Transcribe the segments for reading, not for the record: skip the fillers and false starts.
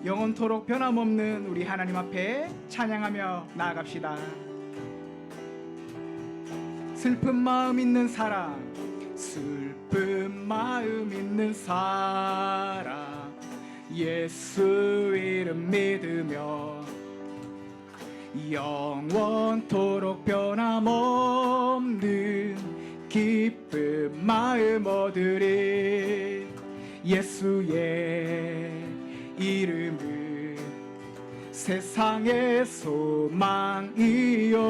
영원토록 변함없는 우리 하나님 앞에 찬양하며 나아갑시다. 슬픈 마음 있는 사람, 슬픈 마음 있는 사람, 예수 이름 믿으며 영원토록 변함없는 기쁜 마음 얻으리. 예수의 이름은 세상의 소망이요,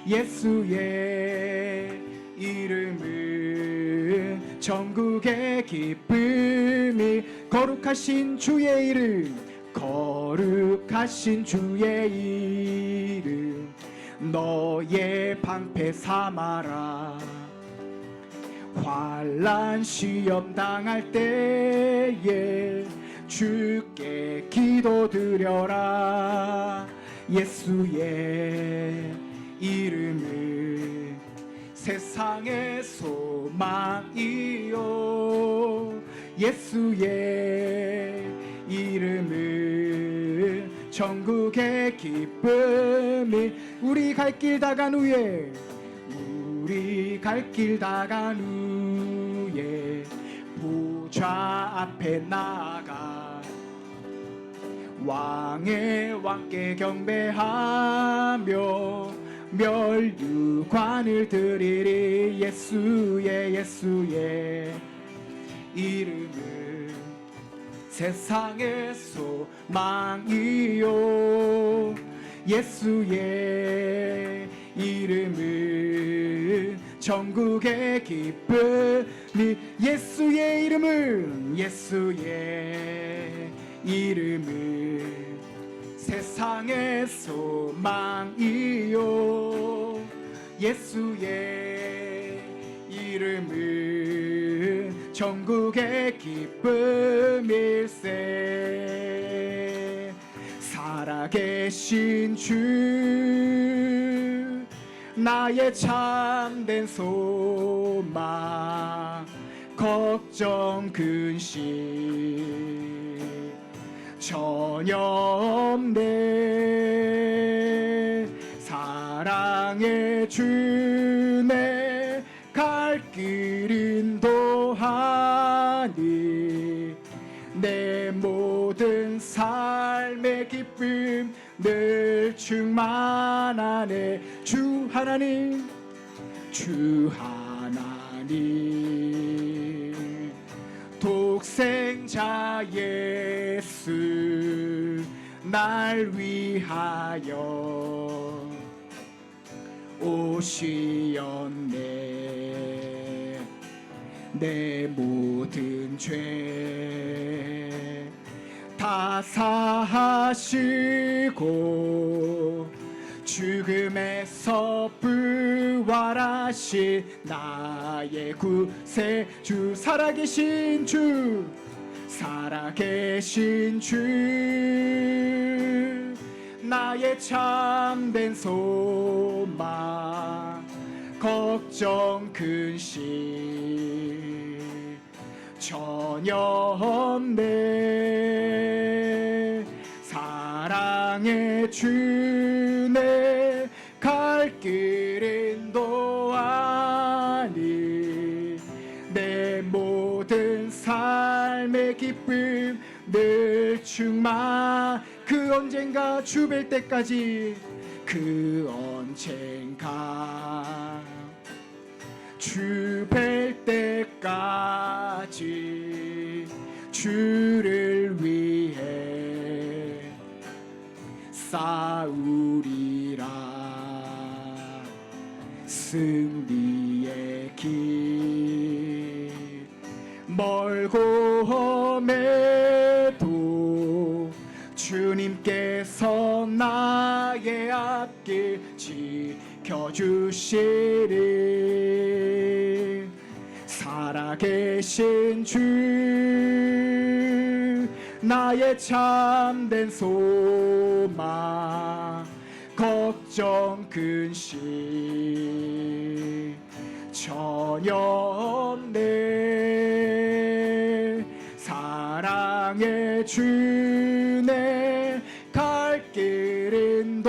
예수의 이름은 전국의 기쁨이. 거룩하신 주의 이름, 거룩하신 주의 이름, 너의 방패 삼아라. 환난 시험 당할 때에 주께 기도드려라. 예수의 이름은 세상의 소망이요, 예수의 이름은 전국의 기쁨이. 우리 갈 길 다간 후에, 우리 갈 길 다간 후에 보좌 앞에 나아가 왕의 왕께 경배하며 멸류관을 드리리. 예수의 이름은 세상의 소망이요, 예수의 이름은 전국의 기쁨이. 예수의 이름은 세상의 소망이요, 예수의 이름은 전국의 기쁨일세. 살아계신 주, 나의 참된 소망, 걱정 근심 전혀 없네. 사랑의 주내 갈 길 인도하니 내 모든 삶의 기쁨 늘 충만하네. 주 하나님 독생자 예수 날 위하여 오시었네. 내 모든 죄 다 사하시고 죽음에서 부활하신 나의 구세주. 살아계신 주, 나의 참된 소망, 걱정 근심 전혀 없네. 사랑의 주내 갈 길 인도하니 내 모든 삶의 기쁨 늘 충만. 그 언젠가 주 뵐 때까지, 그 언젠가 주 뵐 때까지 주를 위해 싸우리라. 승리의 길 멀고 험해도 주님께서 나의 앞길 지켜주시리. 살아계신 주, 나의 참된 소망, 걱정 근심 전혀 없네. 사랑 사랑의 주내 갈 길 인도하니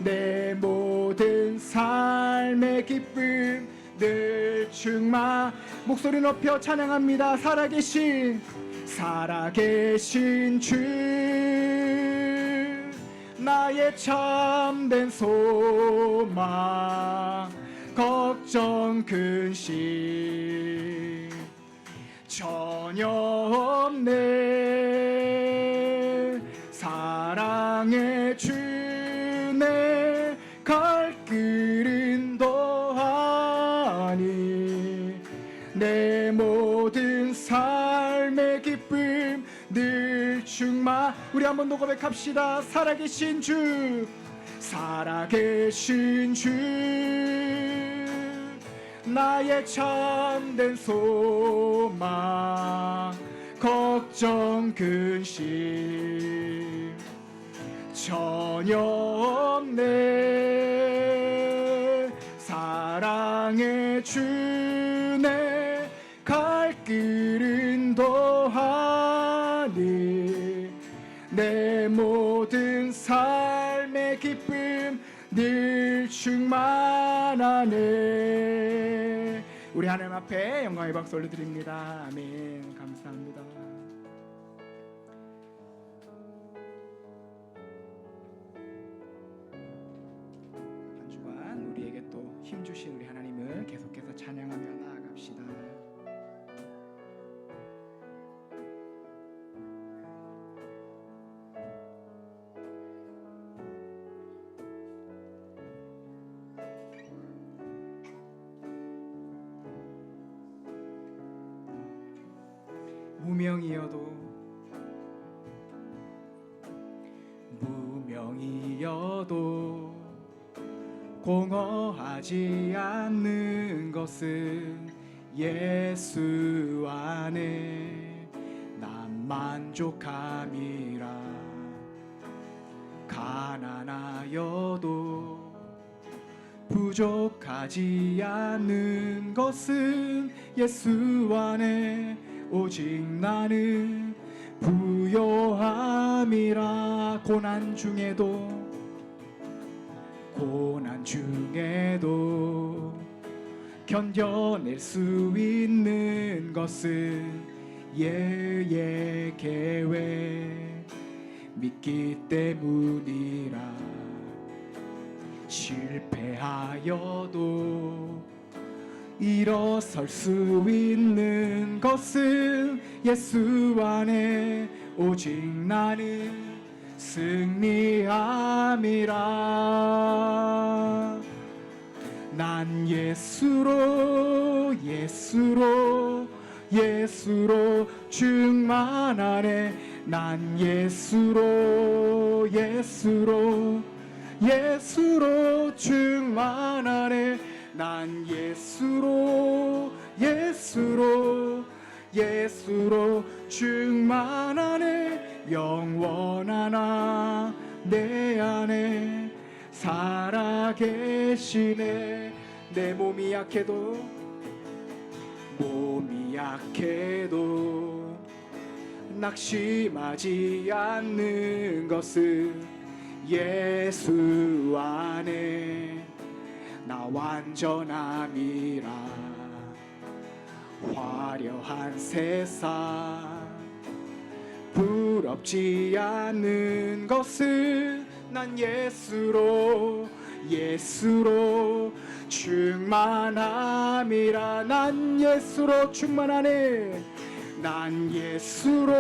내 모든 삶의 기쁨 늘 충만. 목소리 높여 찬양합니다. 살아계신 주 나의 참된 소망 걱정 근심 전혀 없네. 사랑의 주내 갈 길 인도하니 내 모든 삶의 기쁨 늘 충만. 우리 한 번 더 고백합시다. 살아계신 주 나의 참된 소망 걱정 근심 전혀 없네. 사랑의 주내 갈 길 인도하니 내 모든 삶의 기쁨 늘 충만하네. 우리 하나님 앞에 영광의 박수 올려드립니다. 아멘. 감사합니다. 한 주간 우리에게 또 힘주신 우리 하나님을 계속해서 찬양하며 나아갑시다. 무명이어도 공허하지 않는 것은 예수 안에 난 만족함이라. 가난하여도 부족하지 않는 것은 예수 안에 오직 나는 부요함이라. 고난 중에도 견뎌낼 수 있는 것은 예의 계획 믿기 때문이라. 실패하여도 일어설 수 있는 것은 예수 안에 오직 나는 승리함이라. 난 예수로 충만하네. 난 예수로 충만하네. 난 예수로 충만하네. 영원하나 내 안에 살아계시네. 내 몸이 약해도 낙심하지 않는 것은 예수 안에 나 완전함이라. 화려한 세상 부럽지 않는 것은 난 예수로 충만함이라. 난 예수로 충만하네. 난 예수로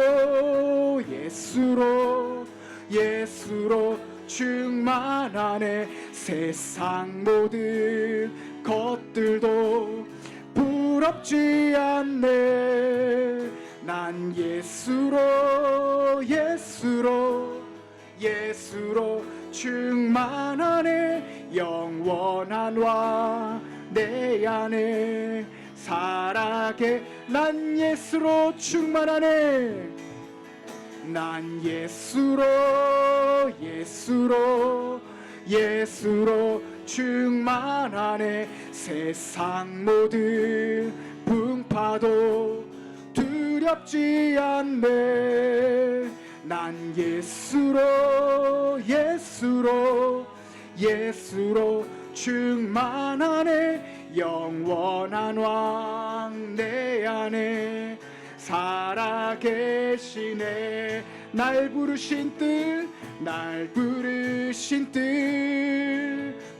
충만하네. 세상 모든 것들도 부럽지 않네. 난 예수로 충만하네. 영원한 와 내 안에 살아게. 난 예수로 충만하네. 난 예수로 충만하네. 세상 모든 풍파도 두렵지 않네. 난 예수로 충만하네. 영원한 왕 내 안에 살아계시네. 날 부르신 뜻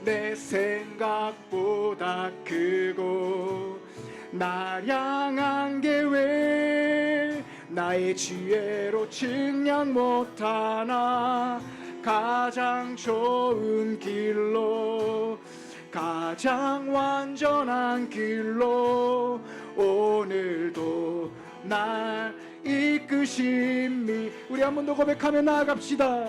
내 생각보다 크고 날 향한 계획 나의 지혜로 측량 못하나 가장 좋은 길로 가장 완전한 길로 오늘도 날 이끄심이. 우리 한 번 더 고백하며 나아갑시다.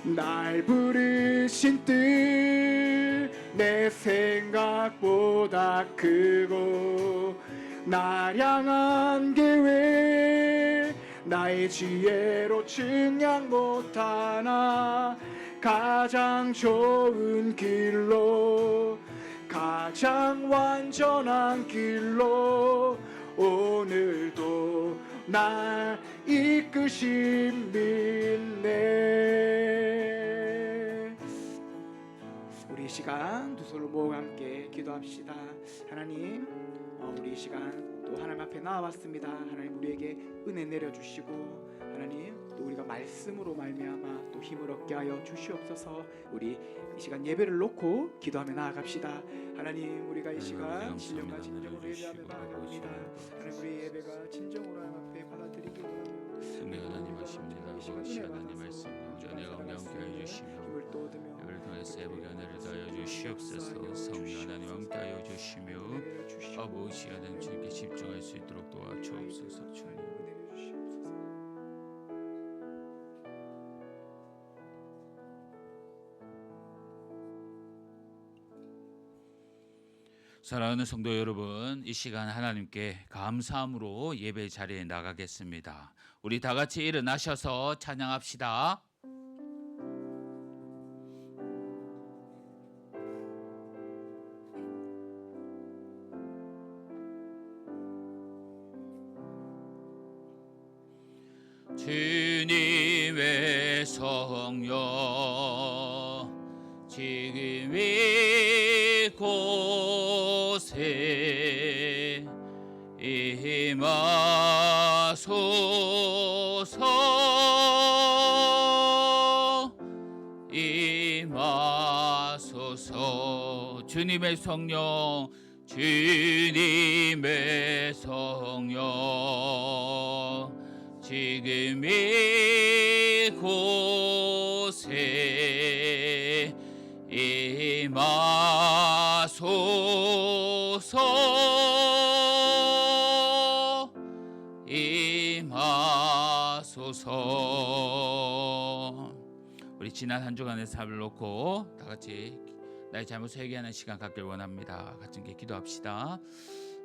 날 부르신 뜻 내 생각보다 크고 날 향한 계획 나의 지혜로 측량 못하나 가장 좋은 길로 가장 완전한 길로 오늘도 날 이끄심 믿네. 우리 이 시간 두 손을 모아 함께 기도합시다. 하나님, 우리 이 시간 또 하나님 앞에 나와봤습니다. 하나님 우리에게 은혜 내려주시고 하나님 또 우리가 말씀으로 말미암아 또 힘을 얻게 하여 주시옵소서. 우리 이 시간 예배를 놓고 기도하며 나아갑시다. 하나님 우리가 이 시간 신령과 진정으로 예배하며 나아갑니다. 하나님 우리 예배가 진정으로 하나님 앞에 받아들이기 원합니다. 승리 하나님 하십니다. 아버지 하나님 말씀 운전의 감격 하여 주시며 힘을 또 얻으며 이를 통해서 회복의 은혜를 더하여 주시옵소서. 성령 하나님 함께 하여 주시며 아버지 하나님 주님께 집중할 수 있도록 도와주옵소서. 주님 사랑하는 성도 여러분, 이 시간 하나님께 감사함으로 예배 자리에 나가겠습니다. 우리 다 같이 일어나셔서 찬양합시다. 주님의 성령 지금 이곳에 임하소서. 주님의 성령 지금 이곳에 임하소서. 우리 지난 한 주간의 삶을 놓고 다 같이 나의 잘못을 회개하는 시간 갖길 원합니다. 같이 함께 기도합시다.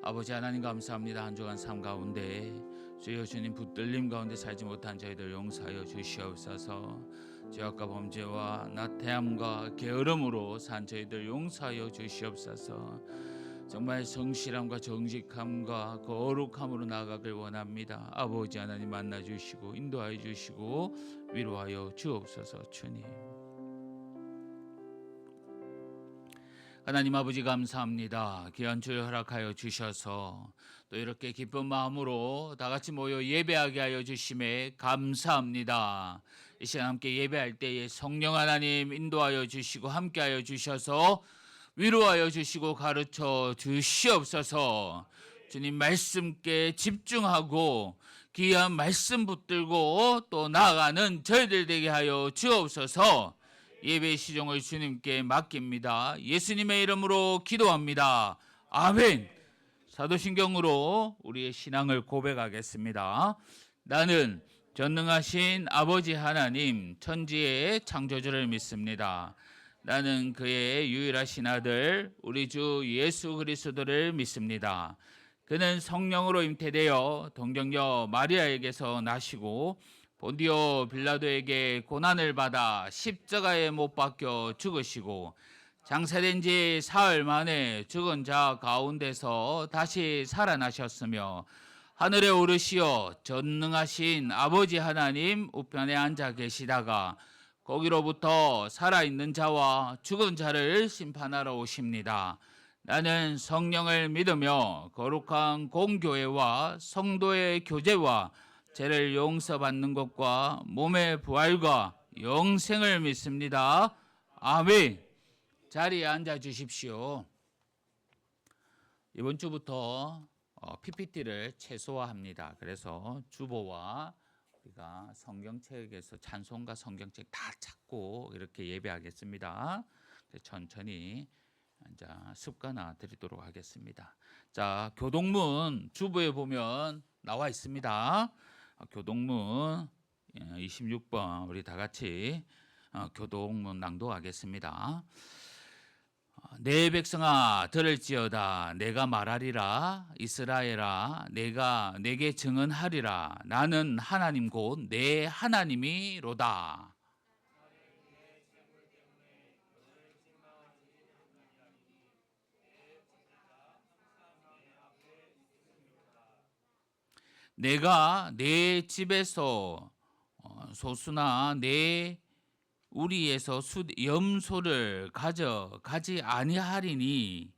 아버지 하나님 감사합니다. 한 주간 삶 가운데 주여 주님 붙들림 가운데 살지 못한 저희들 용서하여 주시옵소서. 죄악과 범죄와 나태함과 게으름으로 산 저희들 용서하여 주시옵소서. 정말 성실함과 정직함과 거룩함으로 나아가길 원합니다. 아버지 하나님 만나 주시고 인도하여 주시고 위로하여 주옵소서. 주님 하나님 아버지 감사합니다. 귀한 주여 허락하여 주셔서 또 이렇게 기쁜 마음으로 다 같이 모여 예배하게 하여 주심에 감사합니다. 이 시간 함께 예배할 때에 성령 하나님 인도하여 주시고 함께하여 주셔서 위로하여 주시고 가르쳐 주시옵소서. 주님 말씀께 집중하고 귀한 말씀 붙들고 또 나아가는 저희들 되게 하여 주옵소서. 예배의 시종을 주님께 맡깁니다. 예수님의 이름으로 기도합니다. 아멘. 사도신경으로 우리의 신앙을 고백하겠습니다. 나는 전능하신 아버지 하나님 천지의 창조주를 믿습니다. 나는 그의 유일하신 아들 우리 주 예수 그리스도를 믿습니다. 그는 성령으로 잉태되어 동정녀 마리아에게서 나시고 본디오 빌라도에게 고난을 받아 십자가에 못 박혀 죽으시고 장사된 지 사흘 만에 죽은 자 가운데서 다시 살아나셨으며 하늘에 오르시어 전능하신 아버지 하나님 우편에 앉아 계시다가 거기로부터 살아있는 자와 죽은 자를 심판하러 오십니다. 나는 성령을 믿으며 거룩한 공교회와 성도의 교제와 죄를 용서받는 것과 몸의 부활과 영생을 믿습니다. 아멘. 자리에 앉아 주십시오. 이번 주부터 PPT를 최소화합니다. 그래서 주보와 우리가 성경책에서 찬송가 성경책 다 찾고 이렇게 예배하겠습니다. 천천히 습관화 드리도록 하겠습니다. 자, 교동문 주보에 보면 나와 있습니다. 교동문 26번 우리 다 같이 교동문 낭독하겠습니다. 내 백성아 들을지어다. 내가 말하리라. 이스라엘아 내가 내게 증언하리라. 나는 하나님 곧 내 하나님이로다. 내가 내 집에서 소수나 내 우리에서 염소를 가져가지 아니하리니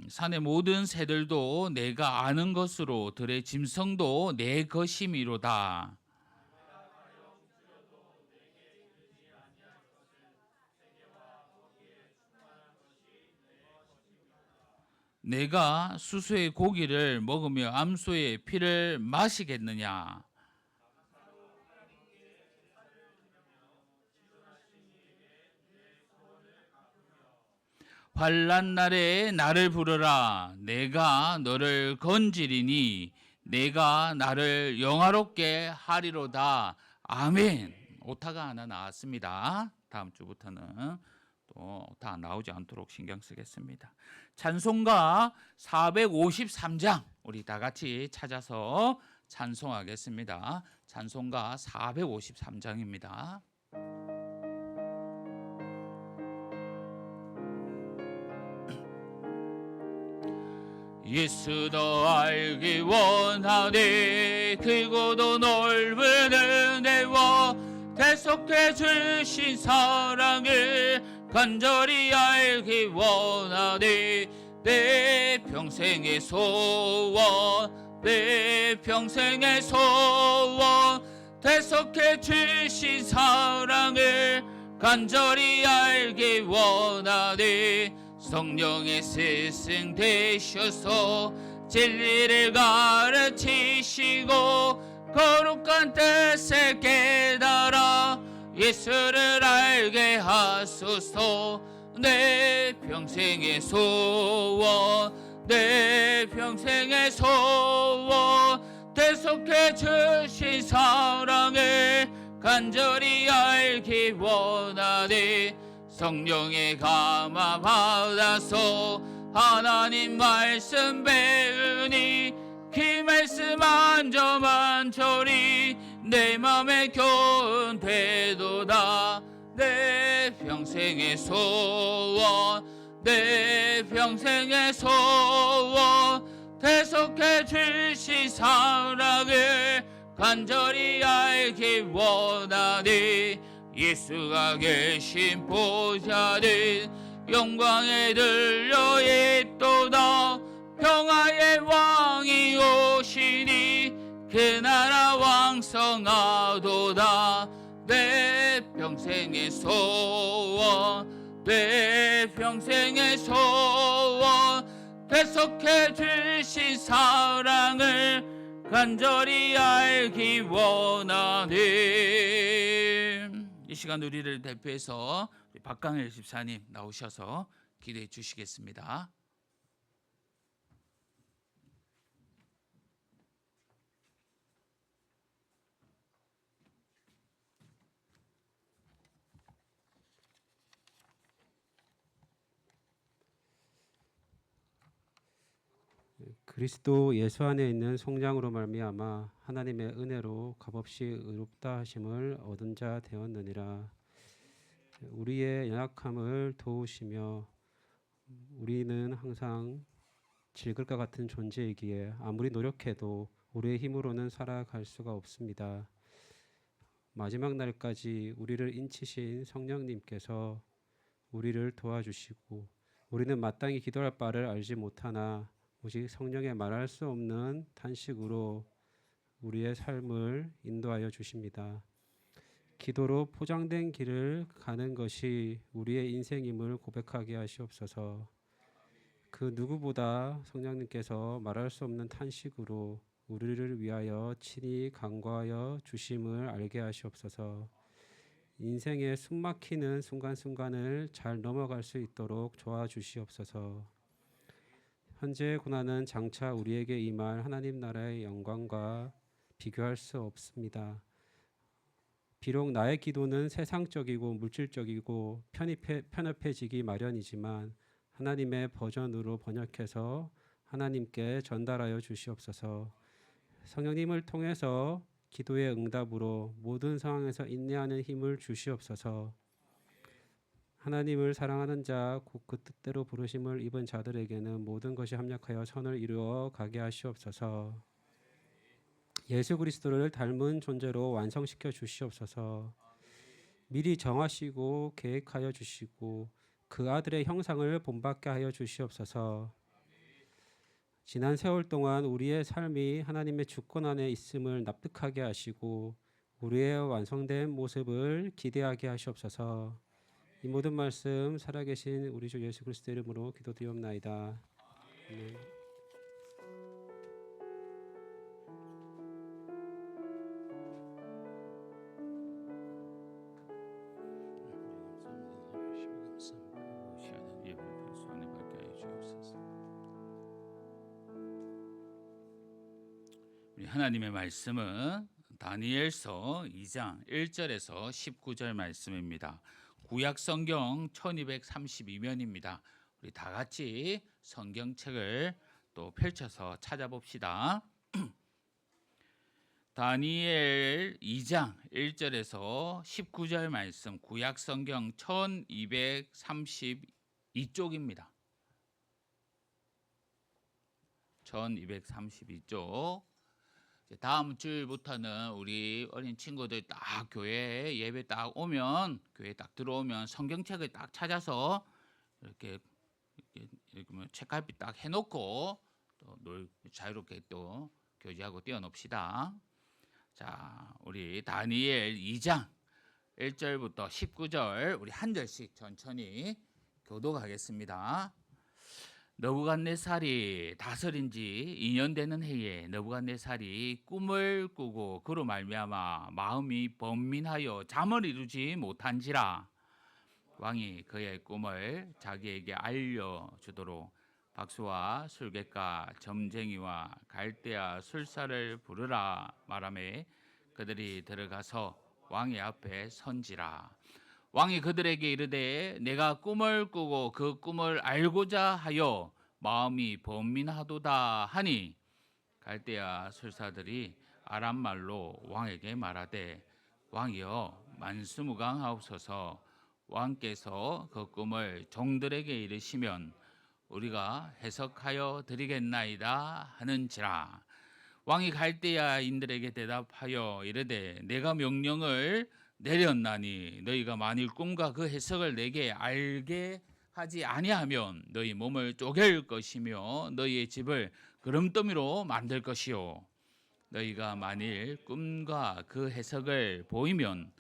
산의 모든 새들도 내가 아는 것으로 들의 짐승도 내 것임이로다. 내가 수소의 고기를 먹으며 암소의 피를 마시겠느냐? 환난 날에 나를 부르라. 내가 너를 건지리니 내가 나를 영화롭게 하리로다. 아멘. 오타가 하나 나왔습니다. 다음 주부터는 또 다 나오지 않도록 신경 쓰겠습니다. 찬송가 453장 우리 다 같이 찾아서 찬송하겠습니다. 찬송가 453장입니다. 예수 더 알기 원하네. 크고도 넓은 은혜와 대속해 주신 사랑을 간절히 알기 원하네. 내 평생의 소원 내 평생의 소원 대속해 주신 사랑을 간절히 알기 원하네. 성령의 스승 되셔서 진리를 가르치시고 거룩한 뜻을 깨달아 예수를 알게 하소서. 내 평생의 소원 내 평생의 소원 대속해 주신 사랑을 간절히 알기 원하네. 성령의 감화 받아서 하나님 말씀 배우니 그 말씀 만져만져리 내 맘에 교훈 되도다. 내 평생의 소원 내 평생의 소원 대속해 주신 사랑을 간절히 알기 원하니 예수가 계신 보좌는 영광에 들려 있도다. 평화의 왕이 오시니 그 나라 왕성하도다. 내 평생의 소원 내 평생의 소원 대속해 주신 사랑을 간절히 알기 원하네. 이 시간 우리를 대표해서 박강일 집사님 나오셔서 기도해 주시겠습니다. 그리스도 예수 안에 있는 속량으로 말미암아 하나님의 은혜로 값없이 의롭다 하심을 얻은 자 되었느니라. 우리의 연약함을 도우시며 우리는 항상 질글과 같은 존재이기에 아무리 노력해도 우리의 힘으로는 살아갈 수가 없습니다. 마지막 날까지 우리를 인치신 성령님께서 우리를 도와주시고 우리는 마땅히 기도할 바를 알지 못하나 오직 성령의 말할 수 없는 탄식으로 우리의 삶을 인도하여 주십니다. 기도로 포장된 길을 가는 것이 우리의 인생임을 고백하게 하시옵소서. 그 누구보다 성령님께서 말할 수 없는 탄식으로 우리를 위하여 친히 간구하여 주심을 알게 하시옵소서. 인생의 숨막히는 순간순간을 잘 넘어갈 수 있도록 도와주시옵소서. 현재의 고난은 장차 우리에게 임할 하나님 나라의 영광과 비교할 수 없습니다. 비록 나의 기도는 세상적이고 물질적이고 편협해지기 마련이지만 하나님의 버전으로 번역해서 하나님께 전달하여 주시옵소서. 성령님을 통해서 기도의 응답으로 모든 상황에서 인내하는 힘을 주시옵소서. 하나님을 사랑하는 자, 곧 그 뜻대로 부르심을 입은 자들에게는 모든 것이 합력하여 선을 이루어 가게 하시옵소서. 예수 그리스도를 닮은 존재로 완성시켜 주시옵소서. 미리 정하시고 계획하여 주시고 그 아들의 형상을 본받게 하여 주시옵소서. 지난 세월 동안 우리의 삶이 하나님의 주권 안에 있음을 납득하게 하시고 우리의 완성된 모습을 기대하게 하시옵소서. 이 모든 말씀 살아계신 우리 주 예수 그리스도 이름으로 기도드리옵나이다. 아멘. 우리 하나님의 말씀은 다니엘서 2장 1절에서 19절 말씀입니다. 구약 성경 1232면입니다. 우리 다 같이 성경책을 또 펼쳐서 찾아봅시다. 다니엘 2장 1절에서 19절 말씀, 구약 성경 1232쪽입니다. 1232쪽. 다음 주일부터는 우리 어린 친구들 딱 교회 예배 딱 오면, 교회 딱 들어오면 성경책을 딱 찾아서 이렇게 책갈피 딱 해놓고 또 자유롭게 또 교제하고 뛰어놉시다. 자, 우리 다니엘 2장 1절부터 19절 우리 한 절씩 천천히 교독하겠습니다. 느부갓네살이 다스린 지 2년 되는 해에 느부갓네살이 꿈을 꾸고 그로 말미암아 마음이 번민하여 잠을 이루지 못한지라. 왕이 그의 꿈을 자기에게 알려주도록 박수와 술객과 점쟁이와 갈대아 술사를 부르라 말하매 그들이 들어가서 왕의 앞에 선지라. 왕이 그들에게 이르되 내가 꿈을 꾸고 그 꿈을 알고자 하여 마음이 번민하도다 하니 갈대아 술사들이 아람 말로 왕에게 말하되 왕이여 만수무강하옵소서. 왕께서 그 꿈을 종들에게 이르시면 우리가 해석하여 드리겠나이다 하는지라. 왕이 갈대아인들에게 대답하여 이르되 내가 명령을 내렸나니 너희가 만일 꿈과 그 해석을 내게 알게 하지 아니하면 너희 몸을 쪼갤 것이며 너희의 집을 그름더미로 만들 것이요 너희가 만일 꿈과 그 해석을 보이면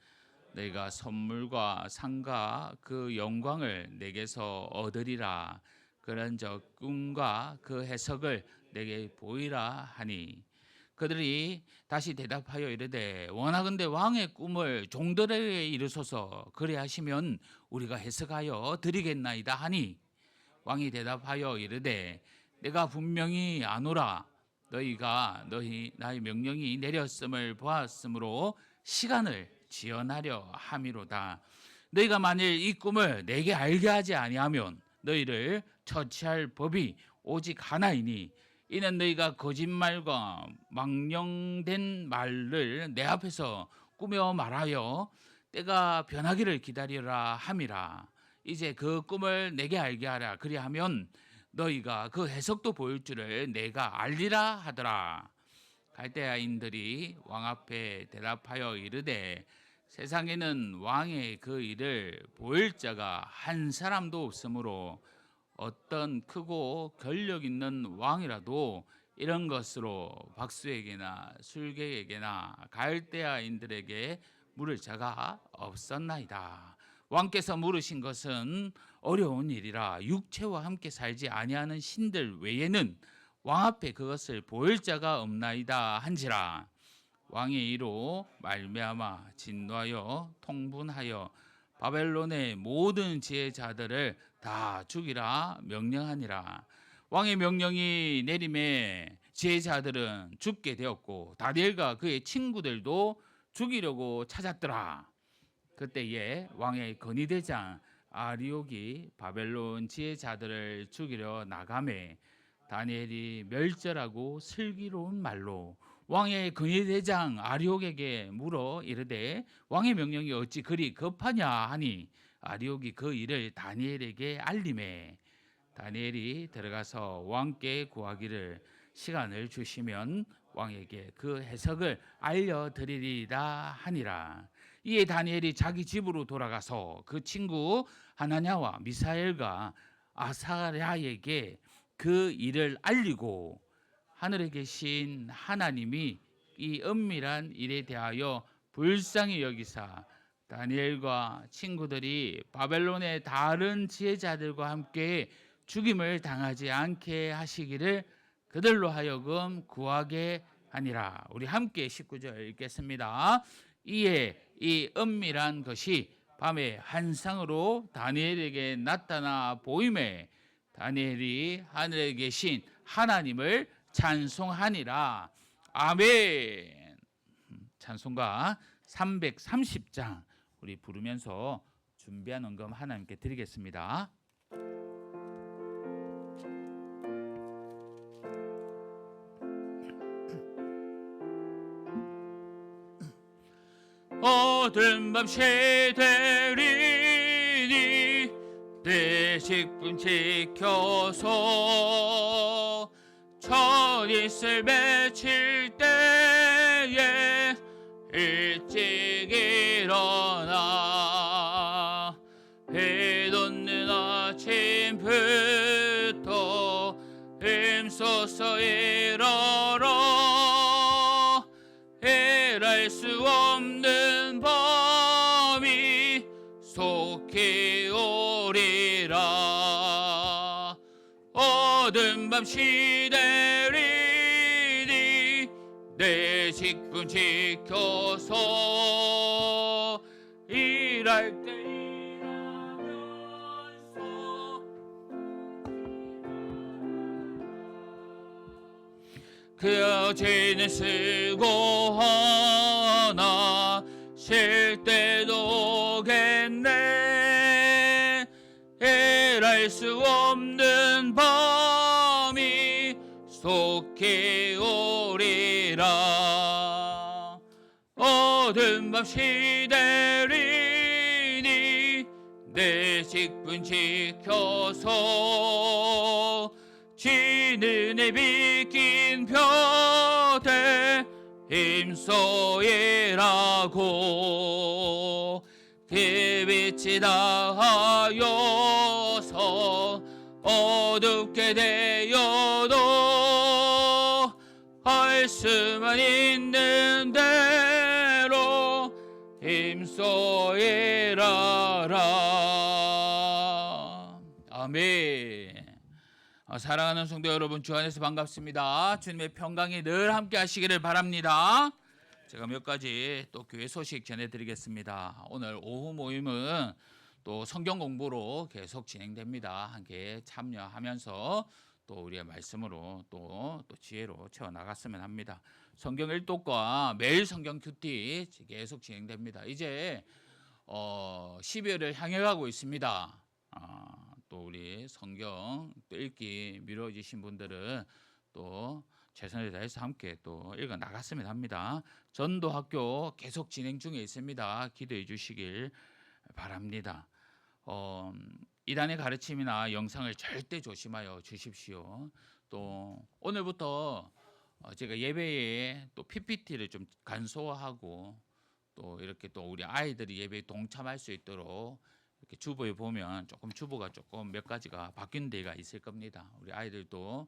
너희가 선물과 상과 그 영광을 내게서 얻으리라. 그런즉 꿈과 그 해석을 내게 보이라 하니 그들이 다시 대답하여 이르되 원하건대 왕의 꿈을 종들에게 이르소서. 그리하시면 우리가 해석하여 드리겠나이다 하니 왕이 대답하여 이르되 내가 분명히 아노라. 너희가 나의 명령이 내렸음을 보았으므로 시간을 지연하려 함이로다. 너희가 만일 이 꿈을 내게 알게 하지 아니하면 너희를 처치할 법이 오직 하나이니 이는 너희가 거짓말과 망령된 말을 내 앞에서 꾸며 말하여 때가 변하기를 기다리라 함이라. 이제 그 꿈을 내게 알게 하라. 그리하면 너희가 그 해석도 보일 줄을 내가 알리라 하더라. 갈대아인들이 왕 앞에 대답하여 이르되 세상에는 왕의 그 일을 보일 자가 한 사람도 없으므로 어떤 크고 권력 있는 왕이라도 이런 것으로 박수에게나 술객에게나 갈대아인들에게 물을 자가 없었나이다. 왕께서 물으신 것은 어려운 일이라 육체와 함께 살지 아니하는 신들 외에는 왕 앞에 그것을 보일 자가 없나이다 한지라. 왕의 이로 말미암아 진노하여 통분하여 바벨론의 모든 지혜자들을 다 죽이라 명령하니라. 왕의 명령이 내림에 지혜자들은 죽게 되었고 다니엘과 그의 친구들도 죽이려고 찾았더라. 그때에 왕의 건의대장 아리옥이 바벨론 지혜자들을 죽이려 나가매 다니엘이 멸절하고 슬기로운 말로 왕의 건의대장 아리옥에게 물어 이르되 왕의 명령이 어찌 그리 급하냐 하니 아리옥이 그 일을 다니엘에게 알림해 다니엘이 들어가서 왕께 구하기를 시간을 주시면 왕에게 그 해석을 알려드리리다 하니라. 이에 다니엘이 자기 집으로 돌아가서 그 친구 하나냐와 미사엘과 아사랴에게 그 일을 알리고 하늘에 계신 하나님이 이 은밀한 일에 대하여 불쌍히 여기사 다니엘과 친구들이 바벨론의 다른 지혜자들과 함께 죽임을 당하지 않게 하시기를 그들로 하여금 구하게 하니라. 우리 함께 19절 읽겠습니다. 이에 이 은밀한 것이 밤의 환상으로 다니엘에게 나타나 보임에 다니엘이 하늘에 계신 하나님을 찬송하니라. 아멘. 찬송가 330장 우리 부르면서 준비한 언금 하나님께 드리겠습니다. 어두운 밤 시들이니 내 식분 지켜서 첫 이슬 맺힐 때에 일찍 일어나 해 돋는 아침부터 힘써서 일어라 일할 수 없는 밤이 속히 오리라. 어두운 밤 시들이니 내 식분 지켜서 일할 때 일하면서 그 어제는 쓰고 하나 쉴 때도 오겠네. 일할 수 없는 밤이 속히 오리라. 어두운 밤 시들이니 내 식분 지켜서 지는에 비낀 볕에 힘써 일하고 그 빛이 다하여서 어둡게 되어도 할 수만 있는 대로 힘써 일하라. 아멘. 사랑하는 성도 여러분, 주 안에서 반갑습니다. 주님의 평강이 늘 함께 하시기를 바랍니다. 제가 몇 가지 또 교회 소식 전해드리겠습니다. 오늘 오후 모임은 또 성경 공부로 계속 진행됩니다. 함께 참여하면서 또 우리의 말씀으로 또 지혜로 채워나갔으면 합니다. 성경 일독과 매일 성경 큐티 계속 진행됩니다. 이제 12월을 향해 가고 있습니다. 또 우리 성경 또 읽기 미뤄지신 분들은 또 최선을 다해서 함께 또 읽어 나갔으면 합니다. 전도학교 계속 진행 중에 있습니다. 기도해 주시길 바랍니다. 이단의 가르침이나 영상을 절대 조심하여 주십시오. 또 오늘부터 제가 예배에 또 PPT를 좀 간소화하고 또 이렇게 또 우리 아이들이 예배에 동참할 수 있도록 이렇게 주보에 보면 주보가 조금 몇 가지가 바뀐 데가 있을 겁니다. 우리 아이들도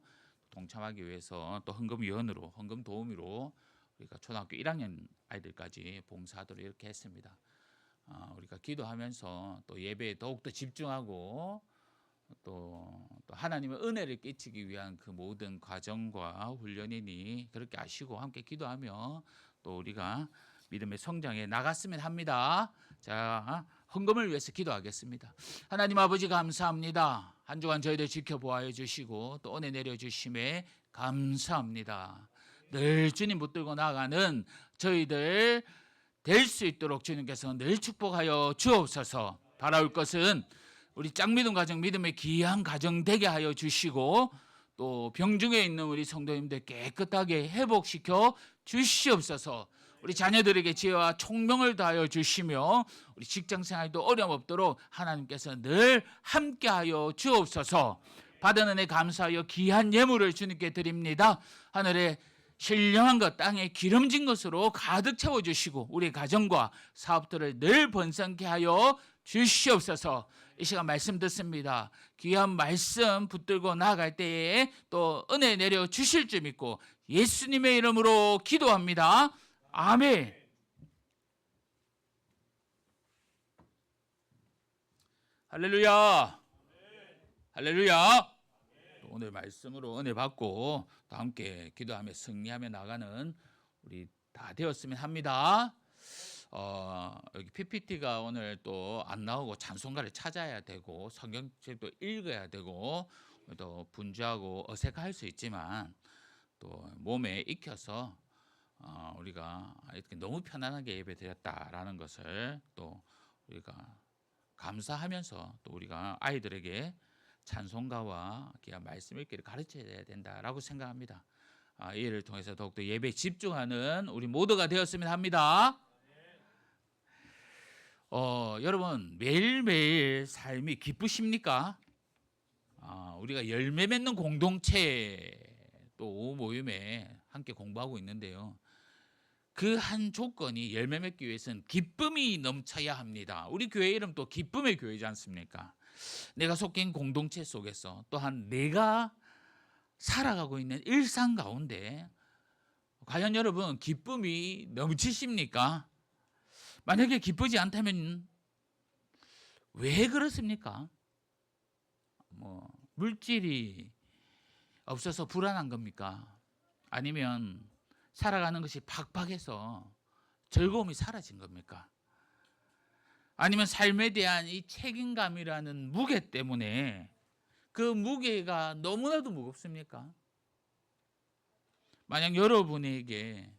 동참하기 위해서 또 헌금위원으로 헌금 도우미로 우리가 초등학교 1학년 아이들까지 봉사하도록 이렇게 했습니다. 우리가 기도하면서 또 예배에 더욱더 집중하고 또 하나님의 은혜를 끼치기 위한 그 모든 과정과 훈련이니 그렇게 아시고 함께 기도하며 또 우리가 믿음의 성장에 나갔으면 합니다. 자, 헌금을 위해서 기도하겠습니다. 하나님 아버지 감사합니다. 한 주간 저희들 지켜보아 주시고 또 은혜 내려주심에 감사합니다. 늘 주님 붙들고 나가는 저희들 될 수 있도록 주님께서 늘 축복하여 주옵소서. 바라올 것은 우리 짝믿음 가정 믿음의 귀한 가정 되게 하여 주시고 또 병중에 있는 우리 성도님들 깨끗하게 회복시켜 주시옵소서. 우리 자녀들에게 지혜와 총명을 다하여 주시며 우리 직장생활도 어려움 없도록 하나님께서 늘 함께하여 주옵소서. 받은 은혜 감사하여 귀한 예물을 주님께 드립니다. 하늘에 신령한 것, 땅에 기름진 것으로 가득 채워주시고 우리 가정과 사업들을 늘 번성케 하여 주시옵소서. 이 시간 말씀 듣습니다. 귀한 말씀 붙들고 나아갈 때에 또 은혜 내려 주실 줄 믿고 예수님의 이름으로 기도합니다. 아멘. 할렐루야. 할렐루야. 오늘 말씀으로 은혜 받고 또 함께 기도하며 승리하며 나가는 우리 다 되었으면 합니다. 여기 PPT가 오늘 또 안 나오고 찬송가를 찾아야 되고 성경책도 읽어야 되고 또 분주하고 어색할 수 있지만 또 몸에 익혀서 우리가 이렇게 너무 편안하게 예배드렸다라는 것을 또 우리가 감사하면서 또 우리가 아이들에게 찬송가와 귀한 말씀 읽기를 가르쳐야 된다라고 생각합니다. 이 일을 통해서 더욱더 예배에 집중하는 우리 모두가 되었으면 합니다. 여러분 매일매일 삶이 기쁘십니까? 우리가 열매 맺는 공동체 또 모임에 함께 공부하고 있는데요. 그 한 조건이 열매 맺기 위해서는 기쁨이 넘쳐야 합니다. 우리 교회 이름 또 기쁨의 교회지 않습니까? 내가 속한 공동체 속에서 또한 내가 살아가고 있는 일상 가운데 과연 여러분 기쁨이 넘치십니까? 만약에 기쁘지 않다면 왜 그렇습니까? 물질이 없어서 불안한 겁니까? 아니면 살아가는 것이 팍팍해서 즐거움이 사라진 겁니까? 아니면 삶에 대한 이 책임감이라는 무게 때문에 그 무게가 너무나도 무겁습니까? 만약 여러분에게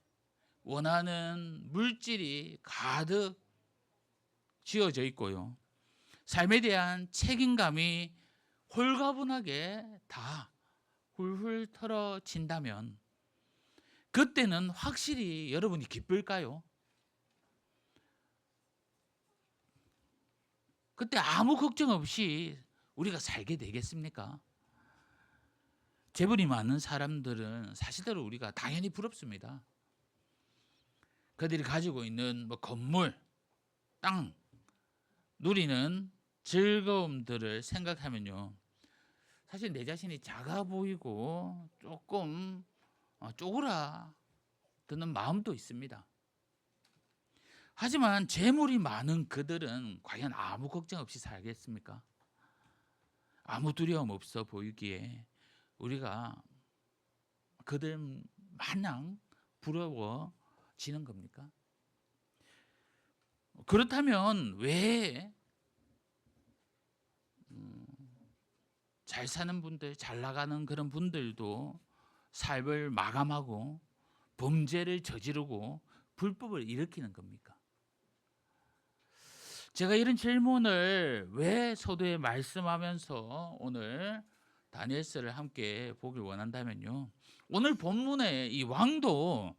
원하는 물질이 가득 지어져 있고요. 삶에 대한 책임감이 홀가분하게 다 훌훌 털어진다면 그때는 확실히 여러분이 기쁠까요? 그때 아무 걱정 없이 우리가 살게 되겠습니까? 재물이 많은 사람들은 사실대로 우리가 당연히 부럽습니다. 그들이 가지고 있는 건물, 땅, 누리는 즐거움들을 생각하면요. 사실 내 자신이 작아 보이고 조금 쪼그라드는 마음도 있습니다. 하지만 재물이 많은 그들은 과연 아무 걱정 없이 살겠습니까? 아무 두려움 없어 보이기에 우리가 그들 마냥 부러워지는 겁니까? 그렇다면 왜 잘 사는 분들, 잘 나가는 그런 분들도 삶을 마감하고 범죄를 저지르고 불법을 일으키는 겁니까? 제가 이런 질문을 왜 서두에 말씀하면서 오늘 다니엘서를 함께 보길 원한다면요, 오늘 본문의 이 왕도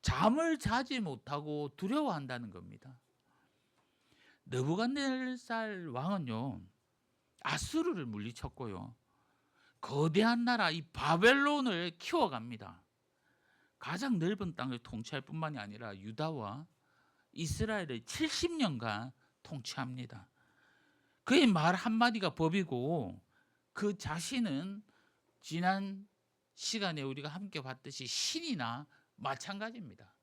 잠을 자지 못하고 두려워한다는 겁니다. 느부갓네살 왕은요, 아수르를 물리쳤고요, 거대한 나라 이 바벨론을 키워갑니다. 가장 넓은 땅을 통치할 뿐만이 아니라 유다와 이스라엘을 70년간 통치합니다. 그의 말 한마디가 법이고 그 자신은 지난 시간에 우리가 함께 봤듯이 신이나 마찬가지입니다.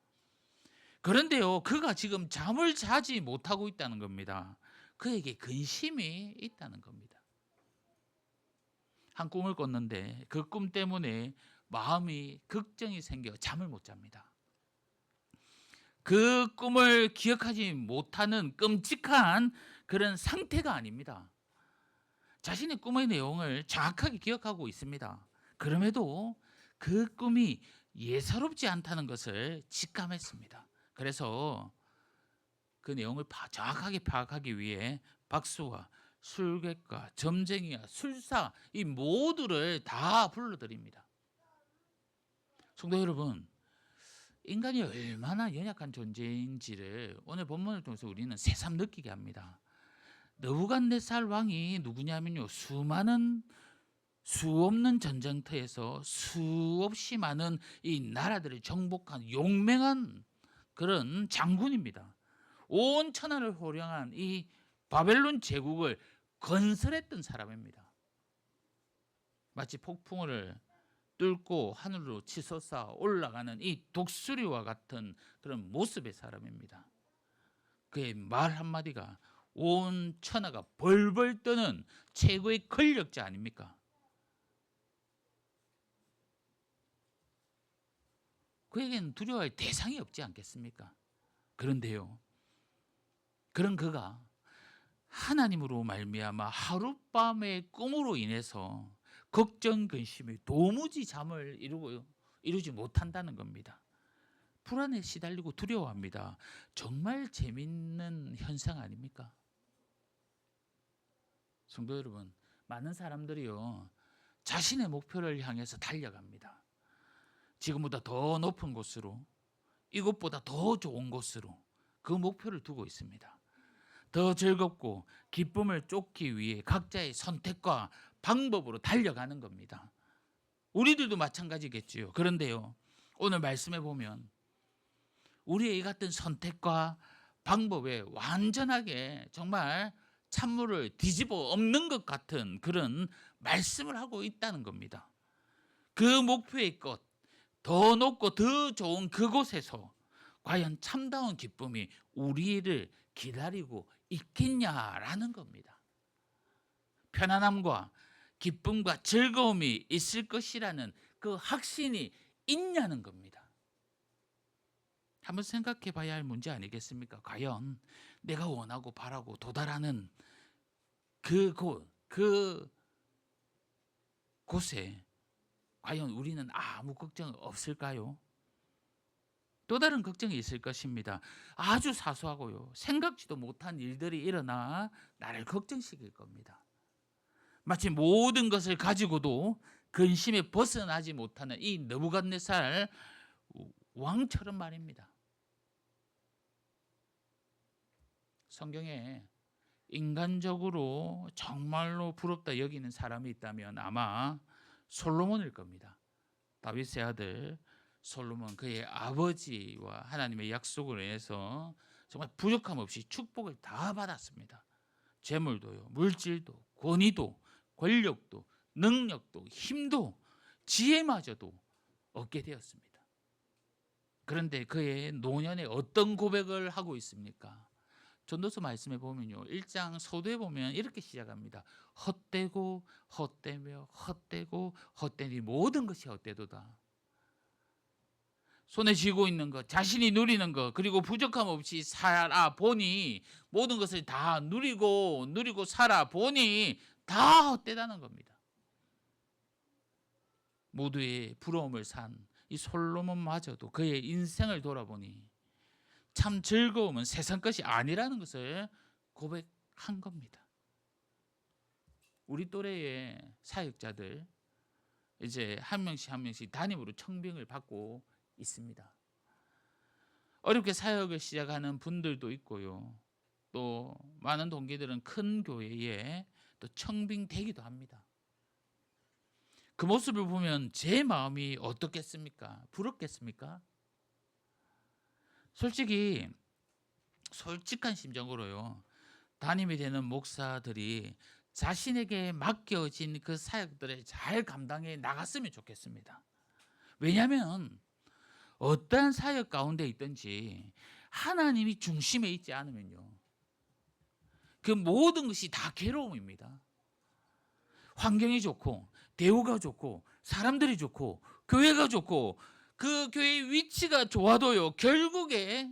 그런데요, 그가 지금 잠을 자지 못하고 있다는 겁니다. 그에게 근심이 있다는 겁니다. 한 꿈을 꿨는데 그 꿈 때문에 마음이 걱정이 생겨 잠을 못 잡니다. 그 꿈을 기억하지 못하는 끔찍한 그런 상태가 아닙니다. 자신의 꿈의 내용을 정확하게 기억하고 있습니다. 그럼에도 그 꿈이 예사롭지 않다는 것을 직감했습니다. 그래서 그 내용을 정확하게 파악하기 위해 박수와 술객과 점쟁이와 술사 이 모두를 다 불러드립니다. 성도 여러분, 인간이 얼마나 연약한 존재인지를 오늘 본문을 통해서 우리는 새삼 느끼게 합니다. 느부갓네살 왕이 누구냐면요, 수 없는 전쟁터에서 수없이 많은 이 나라들을 정복한 용맹한 그런 장군입니다. 온 천하를 호령한 이 바벨론 제국을 건설했던 사람입니다. 마치 폭풍을 뚫고 하늘로 치솟아 올라가는 이 독수리와 같은 그런 모습의 사람입니다. 그의 말 한마디가 온 천하가 벌벌 떠는 최고의 권력자 아닙니까? 그에게는 두려워할 대상이 없지 않겠습니까? 그런데요, 그런 그가 하나님으로 말미암아 하룻밤의 꿈으로 인해서 걱정 근심이 도무지 잠을 이루지 못한다는 겁니다. 불안에 시달리고 두려워합니다. 정말 재밌는 현상 아닙니까? 성도 여러분, 많은 사람들이요, 자신의 목표를 향해서 달려갑니다. 지금보다 더 높은 곳으로, 이것보다 더 좋은 곳으로 그 목표를 두고 있습니다. 더 즐겁고 기쁨을 쫓기 위해 각자의 선택과 방법으로 달려가는 겁니다. 우리들도 마찬가지겠지요. 그런데요, 오늘 말씀해 보면 우리의 이 같은 선택과 방법에 완전하게 정말 찬물을 뒤집어 엎는 것 같은 그런 말씀을 하고 있다는 겁니다. 그 목표의 것, 더 높고 더 좋은 그곳에서 과연 참다운 기쁨이 우리를 기다리고 있겠냐라는 겁니다. 편안함과 기쁨과 즐거움이 있을 것이라는 그 확신이 있냐는 겁니다. 한번 생각해 봐야 할 문제 아니겠습니까? 과연 내가 원하고 바라고 도달하는 그곳에 과연 우리는 아무 걱정 없을까요? 또 다른 걱정이 있을 것입니다. 아주 사소하고요, 생각지도 못한 일들이 일어나 나를 걱정시킬 겁니다. 마치 모든 것을 가지고도 근심에 벗어나지 못하는 이 느부갓네살 왕처럼 말입니다. 성경에 인간적으로 정말로 부럽다 여기는 사람이 있다면 아마 솔로몬일 겁니다. 다윗의 아들 솔로몬, 그의 아버지와 하나님의 약속을 인해서 정말 부족함 없이 축복을 다 받았습니다. 재물도요, 물질도, 권위도, 권력도, 능력도, 힘도, 지혜마저도 얻게 되었습니다. 그런데 그의 노년에 어떤 고백을 하고 있습니까? 전도서 말씀에 보면요, 1장 서두에 보면 이렇게 시작합니다. 헛되고 헛되며 헛되고 헛되니 모든 것이 헛되도다. 손에 쥐고 있는 것, 자신이 누리는 것, 그리고 부족함 없이 살아보니 모든 것을 다 누리고 살아보니 다 헛되다는 겁니다. 모두의 부러움을 산 이 솔로몬마저도 그의 인생을 돌아보니 참 즐거움은 세상 것이 아니라는 것을 고백한 겁니다. 우리 또래의 사역자들 이제 한 명씩 담임으로 청빙을 받고 있습니다. 어렵게 사역을 시작하는 분들도 있고요. 또 많은 동기들은 큰 교회에 또 청빙되기도 합니다. 그 모습을 보면 제 마음이 어떻겠습니까? 부럽겠습니까? 솔직한 심정으로요. 담임이 되는 목사들이 자신에게 맡겨진 그 사역들을 잘 감당해 나갔으면 좋겠습니다. 왜냐하면 어떠한 사역 가운데 있든지 하나님이 중심에 있지 않으면요, 그 모든 것이 다 괴로움입니다. 환경이 좋고 대우가 좋고 사람들이 좋고 교회가 좋고 그 교회의 위치가 좋아도요, 결국에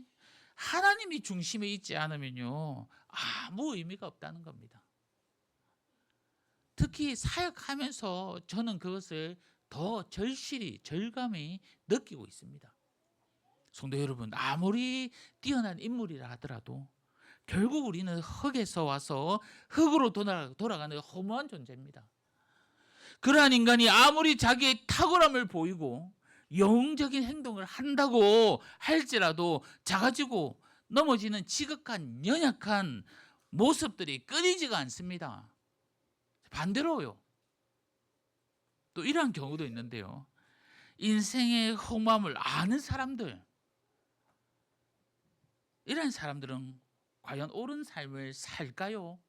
하나님이 중심에 있지 않으면요, 아무 의미가 없다는 겁니다. 특히 사역하면서 저는 그것을 더 절감히 느끼고 있습니다. 성도 여러분, 아무리 뛰어난 인물이라 하더라도 결국 우리는 흙에서 와서 흙으로 돌아가는 허무한 존재입니다. 그러한 인간이 아무리 자기의 탁월함을 보이고 영웅적인 행동을 한다고 할지라도 작아지고 넘어지는 지극한 연약한 모습들이 끊이지가 않습니다. 반대로요, 또 이러한 경우도 있는데요. 인생의 허무함을 아는 사람들, 이런 사람들은 과연 옳은 삶을 살까요?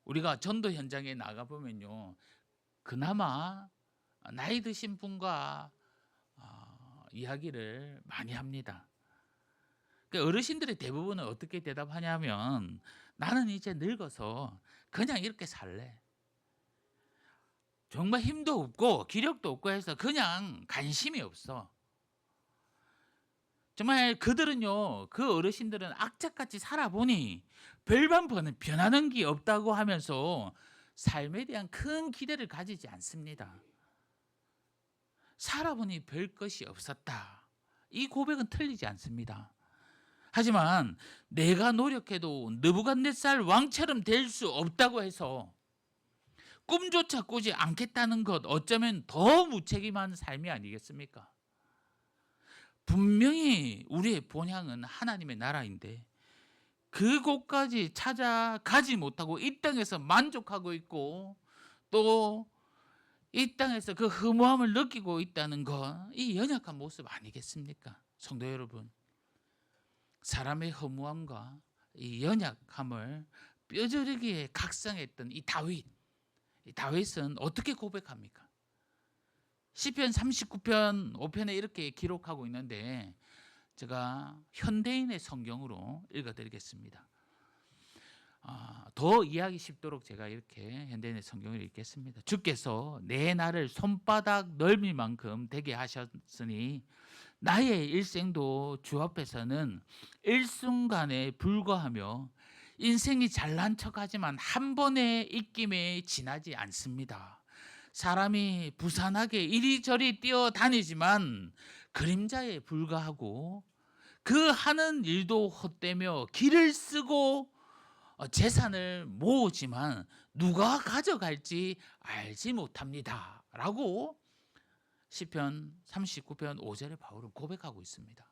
우리가 전도 현장에 나가보면요, 그나마 나이 드신 분과 이야기를 많이 합니다. 어르신들의 대부분은 어떻게 대답하냐면, 나는 이제 늙어서 그냥 이렇게 살래. 정말 힘도 없고 기력도 없고 해서 그냥 관심이 없어. 정말 그들은요, 그 어르신들은 악착같이 살아보니 별반 변하는 게 없다고 하면서 삶에 대한 큰 기대를 가지지 않습니다. 살아보니 별 것이 없었다, 이 고백은 틀리지 않습니다. 하지만 내가 노력해도 느부갓네살 왕처럼 될 수 없다고 해서 꿈조차 꾸지 않겠다는 것, 어쩌면 더 무책임한 삶이 아니겠습니까? 분명히 우리의 본향은 하나님의 나라인데 그곳까지 찾아가지 못하고 이 땅에서 만족하고 있고 또 이 땅에서 그 허무함을 느끼고 있다는 것, 이 연약한 모습 아니겠습니까? 성도 여러분, 사람의 허무함과 이 연약함을 뼈저리게 각성했던 이 다윗은 어떻게 고백합니까? 시편 39편 5편에 이렇게 기록하고 있는데, 제가 현대인의 성경으로 읽어드리겠습니다. 더 이해하기 쉽도록 제가 이렇게 현대인의 성경을 읽겠습니다. 주께서 내 날을 손바닥 넓이만큼 되게 하셨으니 나의 일생도 주 앞에서는 일순간에 불과하며 인생이 잘난 척하지만 한 번의 입김에 지나지 않습니다. 사람이 부산하게 이리저리 뛰어다니지만 그림자에 불과하고 그 하는 일도 헛되며 길을 쓰고 재산을 모으지만 누가 가져갈지 알지 못합니다 라고 시편 39편 5절에 바울은 고백하고 있습니다.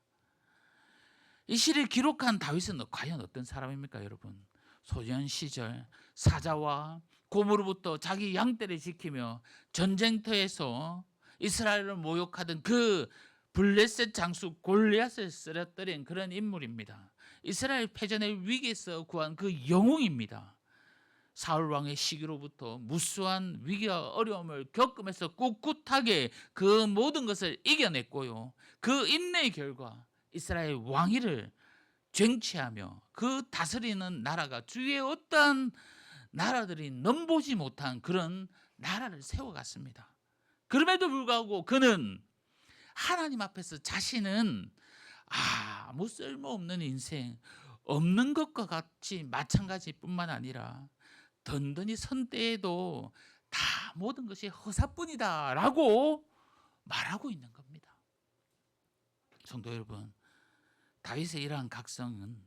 이 시를 기록한 다윗은 과연 어떤 사람입니까, 여러분? 소년 시절 사자와 곰으로부터 자기 양떼를 지키며 전쟁터에서 이스라엘을 모욕하던 그 블레셋 장수 골리앗을 쓰러뜨린 그런 인물입니다. 이스라엘 패전의 위기에서 구한 그 영웅입니다. 사울 왕의 시기로부터 무수한 위기와 어려움을 겪으면서 꿋꿋하게 그 모든 것을 이겨냈고요, 그 인내의 결과 이스라엘 왕위를 쟁취하며 그 다스리는 나라가 주위의 어떠한 나라들이 넘보지 못한 그런 나라를 세워갔습니다. 그럼에도 불구하고 그는 하나님 앞에서 자신은 아무 쓸모없는 인생, 없는 것과 같이 마찬가지뿐만 아니라 든든히 선 때에도 다 모든 것이 허사뿐이다 라고 말하고 있는 겁니다. 성도 여러분, 다윗의 이러한 각성은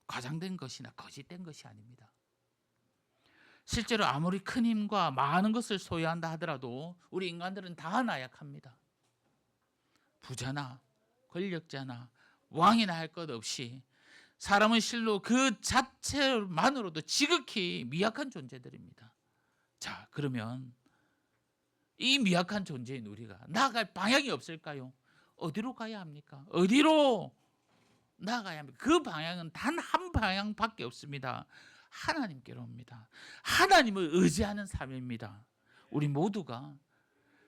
과장된 것이나 거짓된 것이 아닙니다. 실제로 아무리 큰 힘과 많은 것을 소유한다 하더라도 우리 인간들은 다 나약합니다. 부자나 권력자나 왕이나 할 것 없이 사람은 실로 그 자체만으로도 지극히 미약한 존재들입니다. 자, 그러면 이 미약한 존재인 우리가 나아갈 방향이 없을까요? 어디로 가야 합니까? 어디로 나아가야 합니까? 그 방향은 단 한 방향밖에 없습니다. 하나님께로 옵니다. 하나님을 의지하는 삶입니다. 우리 모두가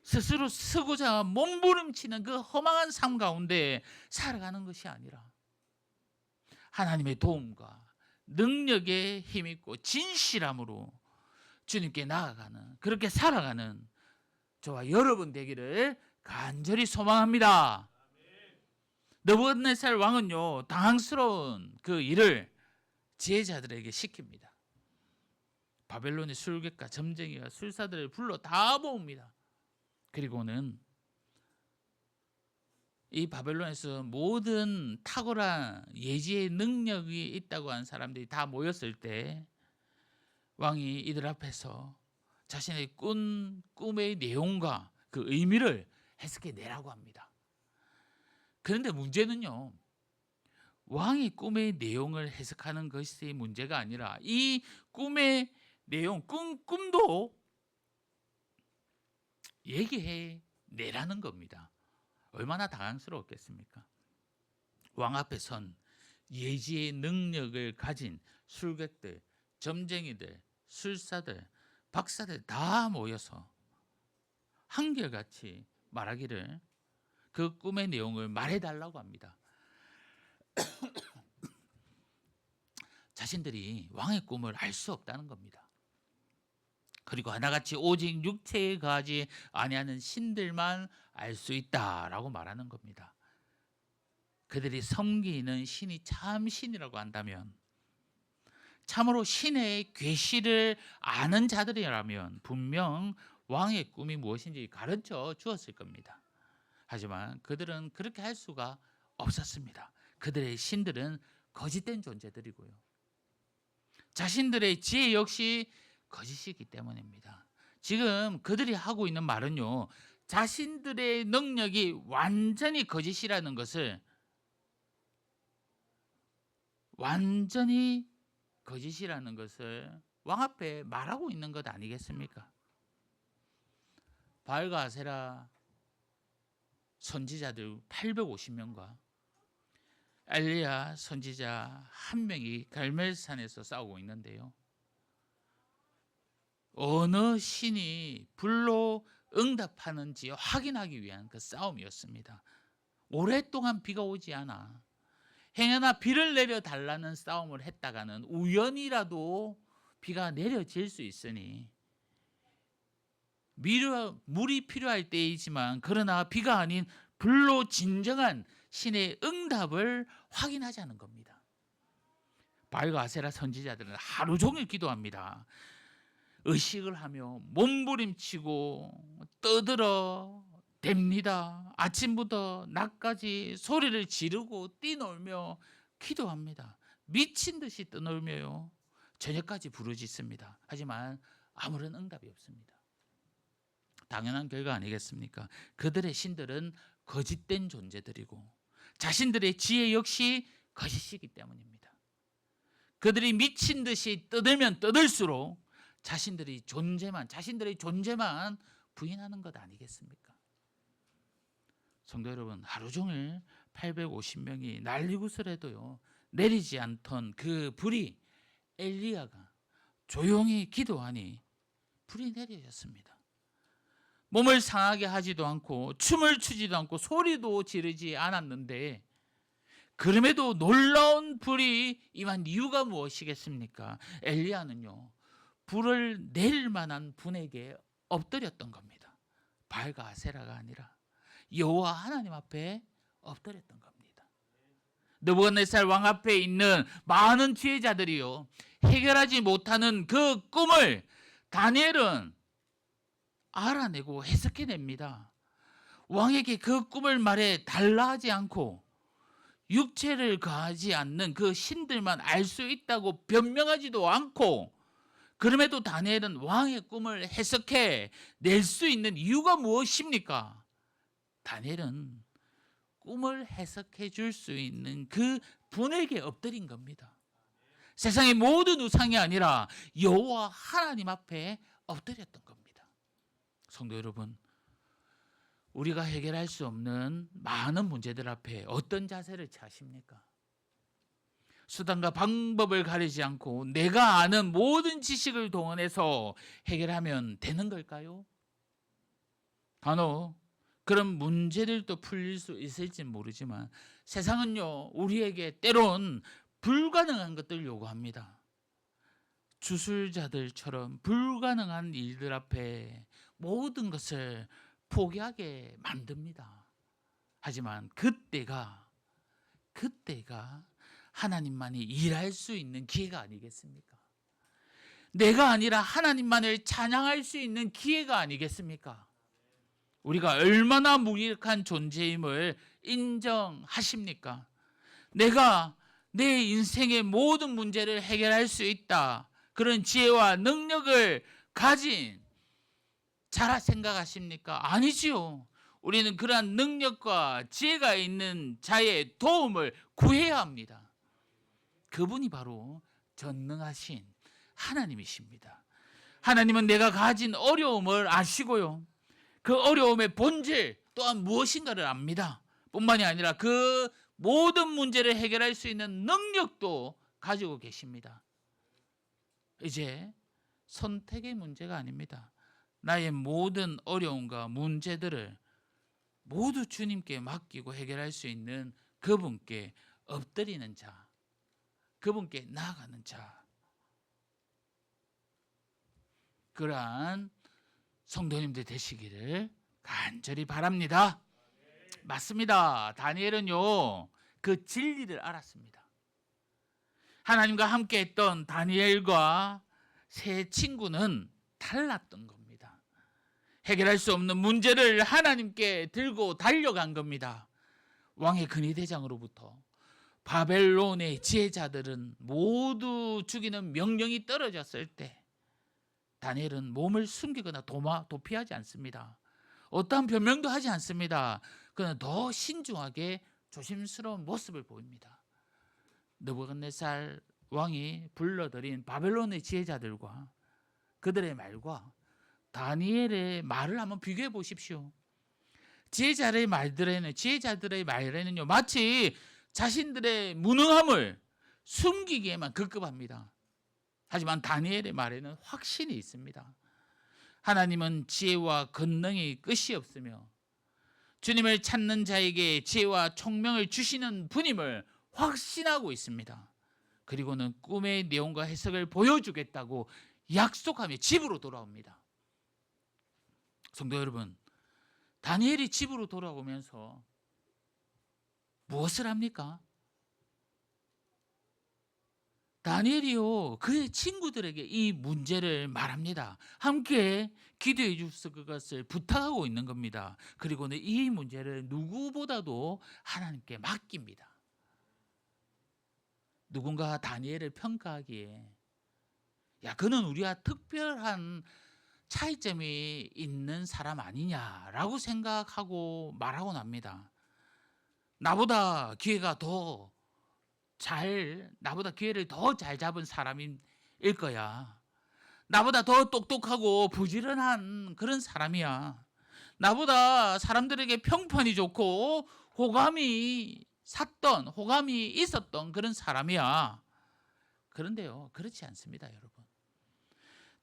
스스로 쓰고자 몸부림치는 그 허망한 삶 가운데 살아가는 것이 아니라 하나님의 도움과 능력에 힘있고 진실함으로 주님께 나아가는, 그렇게 살아가는 저와 여러분 되기를 간절히 소망합니다. 느부갓네살 왕은요, 당황스러운 그 일을 지혜자들에게 시킵니다. 바벨론의 술객과 점쟁이와 술사들을 불러 다 모읍니다. 그리고는 이 바벨론에서 모든 탁월한 예지의 능력이 있다고 한 사람들이 다 모였을 때 왕이 이들 앞에서 자신의 꿈의 내용과 그 의미를 해석해 내라고 합니다. 그런데 문제는요, 왕이 꿈의 내용을 해석하는 것이 문제가 아니라 이 꿈의 내용, 꿈도 얘기해 내라는 겁니다. 얼마나 당황스러웠겠습니까? 왕 앞에 선 예지의 능력을 가진 술객들, 점쟁이들, 술사들, 박사들 다 모여서 한결같이 말하기를 그 꿈의 내용을 말해달라고 합니다. 자신들이 왕의 꿈을 알 수 없다는 겁니다. 그리고 하나같이 오직 육체에 거하지 아니하는 신들만 알 수 있다라고 말하는 겁니다. 그들이 섬기는 신이 참 신이라고 한다면, 참으로 신의 계시를 아는 자들이라면 분명 왕의 꿈이 무엇인지 가르쳐 주었을 겁니다. 하지만 그들은 그렇게 할 수가 없었습니다. 그들의 신들은 거짓된 존재들이고요, 자신들의 지혜 역시 거짓이기 때문입니다. 지금 그들이 하고 있는 말은요, 자신들의 능력이 완전히 거짓이라는 것을 왕 앞에 말하고 있는 것 아니겠습니까? 바알과 아세라 선지자들 850명과 엘리야 선지자 한 명이 갈멜산에서 싸우고 있는데요, 어느 신이 불로 응답하는지 확인하기 위한 그 싸움이었습니다. 오랫동안 비가 오지 않아 행여나 비를 내려달라는 싸움을 했다가는 우연이라도 비가 내려질 수 있으니 물이 필요할 때이지만, 그러나 비가 아닌 불로 진정한 신의 응답을 확인하자는 겁니다. 바알과 아세라 선지자들은 하루 종일 기도합니다. 의식을 하며 몸부림치고 떠들어 댑니다. 아침부터 낮까지 소리를 지르고 뛰놀며 기도합니다. 미친 듯이 떠놀며요, 저녁까지 부르짖습니다. 하지만 아무런 응답이 없습니다. 당연한 결과 아니겠습니까? 그들의 신들은 거짓된 존재들이고 자신들의 지혜 역시 거짓이기 때문입니다. 그들이 미친 듯이 떠들면 떠들수록 자신들의 존재만 부인하는 것 아니겠습니까? 성도 여러분, 하루 종일 850명이 난리구슬해도요 내리지 않던 그 불이 엘리야가 조용히 기도하니 불이 내려졌습니다. 몸을 상하게 하지도 않고 춤을 추지도 않고 소리도 지르지 않았는데, 그럼에도 놀라운 불이 임한 이유가 무엇이겠습니까? 엘리야는요, 불을 내릴 만한 분에게 엎드렸던 겁니다. 바알과 아세라가 아니라 여호와 하나님 앞에 엎드렸던 겁니다. 느부갓네살 왕 앞에 있는 많은 지혜자들이요, 해결하지 못하는 그 꿈을 다니엘은 알아내고 해석해냅니다. 왕에게 그 꿈을 말해 달라 하지 않고 육체를 가하지 않는 그 신들만 알 수 있다고 변명하지도 않고 그럼에도 다니엘은 왕의 꿈을 해석해 낼 수 있는 이유가 무엇입니까? 다니엘은 꿈을 해석해 줄 수 있는 그 분에게 엎드린 겁니다. 세상의 모든 우상이 아니라 여호와 하나님 앞에 엎드렸던 겁니다. 성도 여러분, 우리가 해결할 수 없는 많은 문제들 앞에 어떤 자세를 취하십니까? 수단과 방법을 가리지 않고 내가 아는 모든 지식을 동원해서 해결하면 되는 걸까요? 간혹 그런 문제들도 풀릴 수 있을지 모르지만 세상은요, 우리에게 때론 불가능한 것들을 요구합니다. 주술자들처럼 불가능한 일들 앞에 모든 것을 포기하게 만듭니다. 하지만 그때가 하나님만이 일할 수 있는 기회가 아니겠습니까? 내가 아니라 하나님만을 찬양할 수 있는 기회가 아니겠습니까? 우리가 얼마나 무력한 존재임을 인정하십니까? 내가 내 인생의 모든 문제를 해결할 수 있다, 그런 지혜와 능력을 가진 자라 생각하십니까? 아니지요. 우리는 그러한 능력과 지혜가 있는 자의 도움을 구해야 합니다. 그분이 바로 전능하신 하나님이십니다. 하나님은 내가 가진 어려움을 아시고요, 그 어려움의 본질 또한 무엇인가를 압니다. 뿐만이 아니라 그 모든 문제를 해결할 수 있는 능력도 가지고 계십니다. 이제 선택의 문제가 아닙니다. 나의 모든 어려움과 문제들을 모두 주님께 맡기고 해결할 수 있는 그분께 엎드리는 자, 그분께 나아가는 자, 그러한 성도님들 되시기를 간절히 바랍니다. 맞습니다. 다니엘은요, 그 진리를 알았습니다. 하나님과 함께 했던 다니엘과 세 친구는 달랐던 겁니다. 해결할 수 없는 문제를 하나님께 들고 달려간 겁니다. 왕의 근위대장으로부터 바벨론의 지혜자들은 모두 죽이는 명령이 떨어졌을 때 다니엘은 몸을 숨기거나 도피하지 않습니다. 어떠한 변명도 하지 않습니다. 그는 더 신중하게 조심스러운 모습을 보입니다. 느부갓네살 왕이 불러들인 바벨론의 지혜자들과 그들의 말과 다니엘의 말을 한번 비교해 보십시오. 지혜자들의 말에는요, 마치 자신들의 무능함을 숨기기에만 급급합니다. 하지만 다니엘의 말에는 확신이 있습니다. 하나님은 지혜와 권능이 끝이 없으며 주님을 찾는 자에게 지혜와 총명을 주시는 분임을 확신하고 있습니다. 그리고는 꿈의 내용과 해석을 보여주겠다고 약속하며 집으로 돌아옵니다. 성도 여러분, 다니엘이 집으로 돌아오면서 무엇을 합니까? 다니엘이요, 그의 친구들에게 이 문제를 말합니다. 함께 기도해 주셔서 그것을 부탁하고 있는 겁니다. 그리고는 이 문제를 누구보다도 하나님께 맡깁니다. 누군가 다니엘을 평가하기에, 야, 그는 우리와 특별한 차이점이 있는 사람 아니냐라고 생각하고 말하고 납니다. 나보다 기회를 더 잘 잡은 사람일 거야. 나보다 더 똑똑하고 부지런한 그런 사람이야. 나보다 사람들에게 평판이 좋고 호감이 있었던 그런 사람이야. 그런데요, 그렇지 않습니다, 여러분.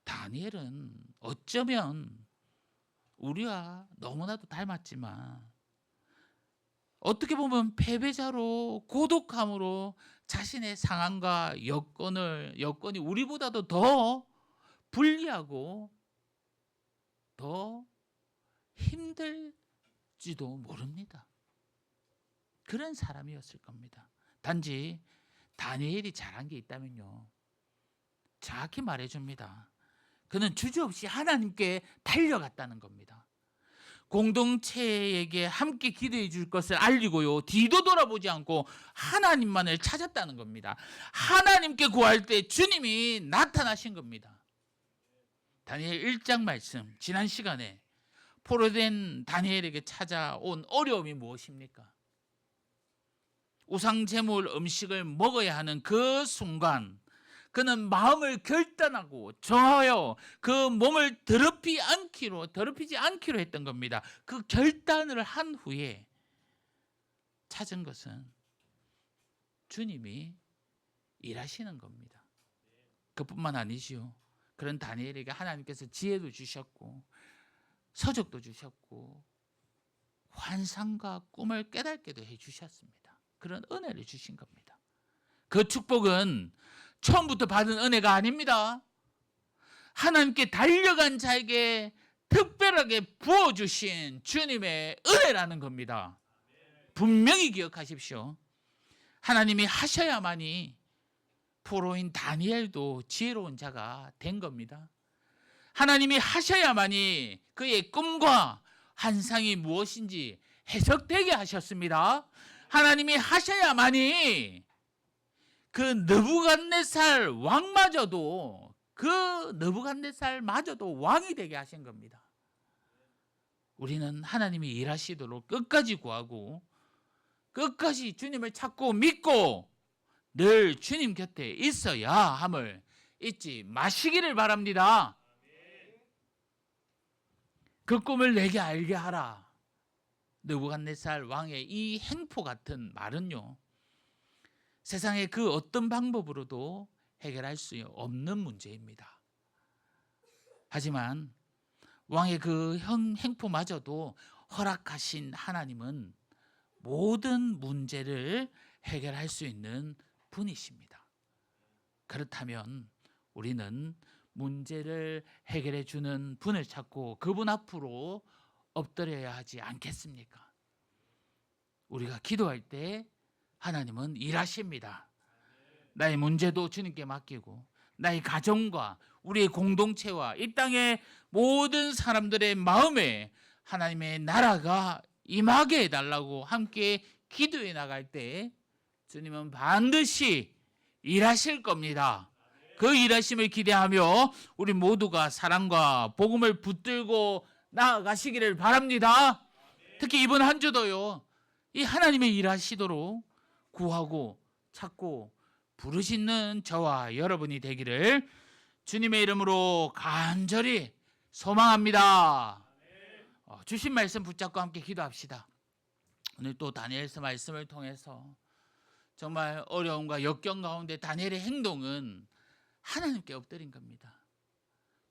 다니엘은 어쩌면 우리와 너무나도 닮았지만 어떻게 보면 패배자로 고독함으로 자신의 상황과 여건이 우리보다도 더 불리하고 더 힘들지도 모릅니다. 그런 사람이었을 겁니다. 단지 다니엘이 잘한 게 있다면요, 정확히 말해줍니다. 그는 주저없이 하나님께 달려갔다는 겁니다. 공동체에게 함께 기도해 줄 것을 알리고요, 뒤도 돌아보지 않고 하나님만을 찾았다는 겁니다. 하나님께 구할 때 주님이 나타나신 겁니다. 다니엘 1장 말씀, 지난 시간에 포로된 다니엘에게 찾아온 어려움이 무엇입니까? 우상 제물 음식을 먹어야 하는 그 순간 그는 마음을 결단하고 정하여 그 몸을 더럽히지 않기로 했던 겁니다. 그 결단을 한 후에 찾은 것은 주님이 일하시는 겁니다. 그뿐만 아니지요. 그런 다니엘에게 하나님께서 지혜도 주셨고 서적도 주셨고 환상과 꿈을 깨닫게도 해주셨습니다. 그런 은혜를 주신 겁니다. 그 축복은 처음부터 받은 은혜가 아닙니다. 하나님께 달려간 자에게 특별하게 부어주신 주님의 은혜라는 겁니다. 분명히 기억하십시오. 하나님이 하셔야만이 포로인 다니엘도 지혜로운 자가 된 겁니다. 하나님이 하셔야만이 그의 꿈과 환상이 무엇인지 해석되게 하셨습니다. 하나님이 하셔야만이 그 느부갓네살 왕마저도 왕이 되게 하신 겁니다. 우리는 하나님이 일하시도록 끝까지 구하고 끝까지 주님을 찾고 믿고 늘 주님 곁에 있어야 함을 잊지 마시기를 바랍니다. 그 꿈을 내게 알게 하라. 느부갓네살 왕의 이 행포 같은 말은요, 세상의 그 어떤 방법으로도 해결할 수 없는 문제입니다. 하지만 왕의 그 행포마저도 허락하신 하나님은 모든 문제를 해결할 수 있는 분이십니다. 그렇다면 우리는 문제를 해결해 주는 분을 찾고 그분 앞으로 엎드려야 하지 않겠습니까? 우리가 기도할 때 하나님은 일하십니다. 나의 문제도 주님께 맡기고 나의 가정과 우리의 공동체와 이 땅의 모든 사람들의 마음에 하나님의 나라가 임하게 해달라고 함께 기도해 나갈 때 주님은 반드시 일하실 겁니다. 그 일하심을 기대하며 우리 모두가 사랑과 복음을 붙들고 나아가시기를 바랍니다. 특히 이번 한 주도요, 이 하나님의 일하시도록 구하고 찾고 부르시는 저와 여러분이 되기를 주님의 이름으로 간절히 소망합니다. 주신 말씀 붙잡고 함께 기도합시다. 오늘 또 다니엘서 말씀을 통해서 정말 어려움과 역경 가운데 다니엘의 행동은 하나님께 엎드린 겁니다.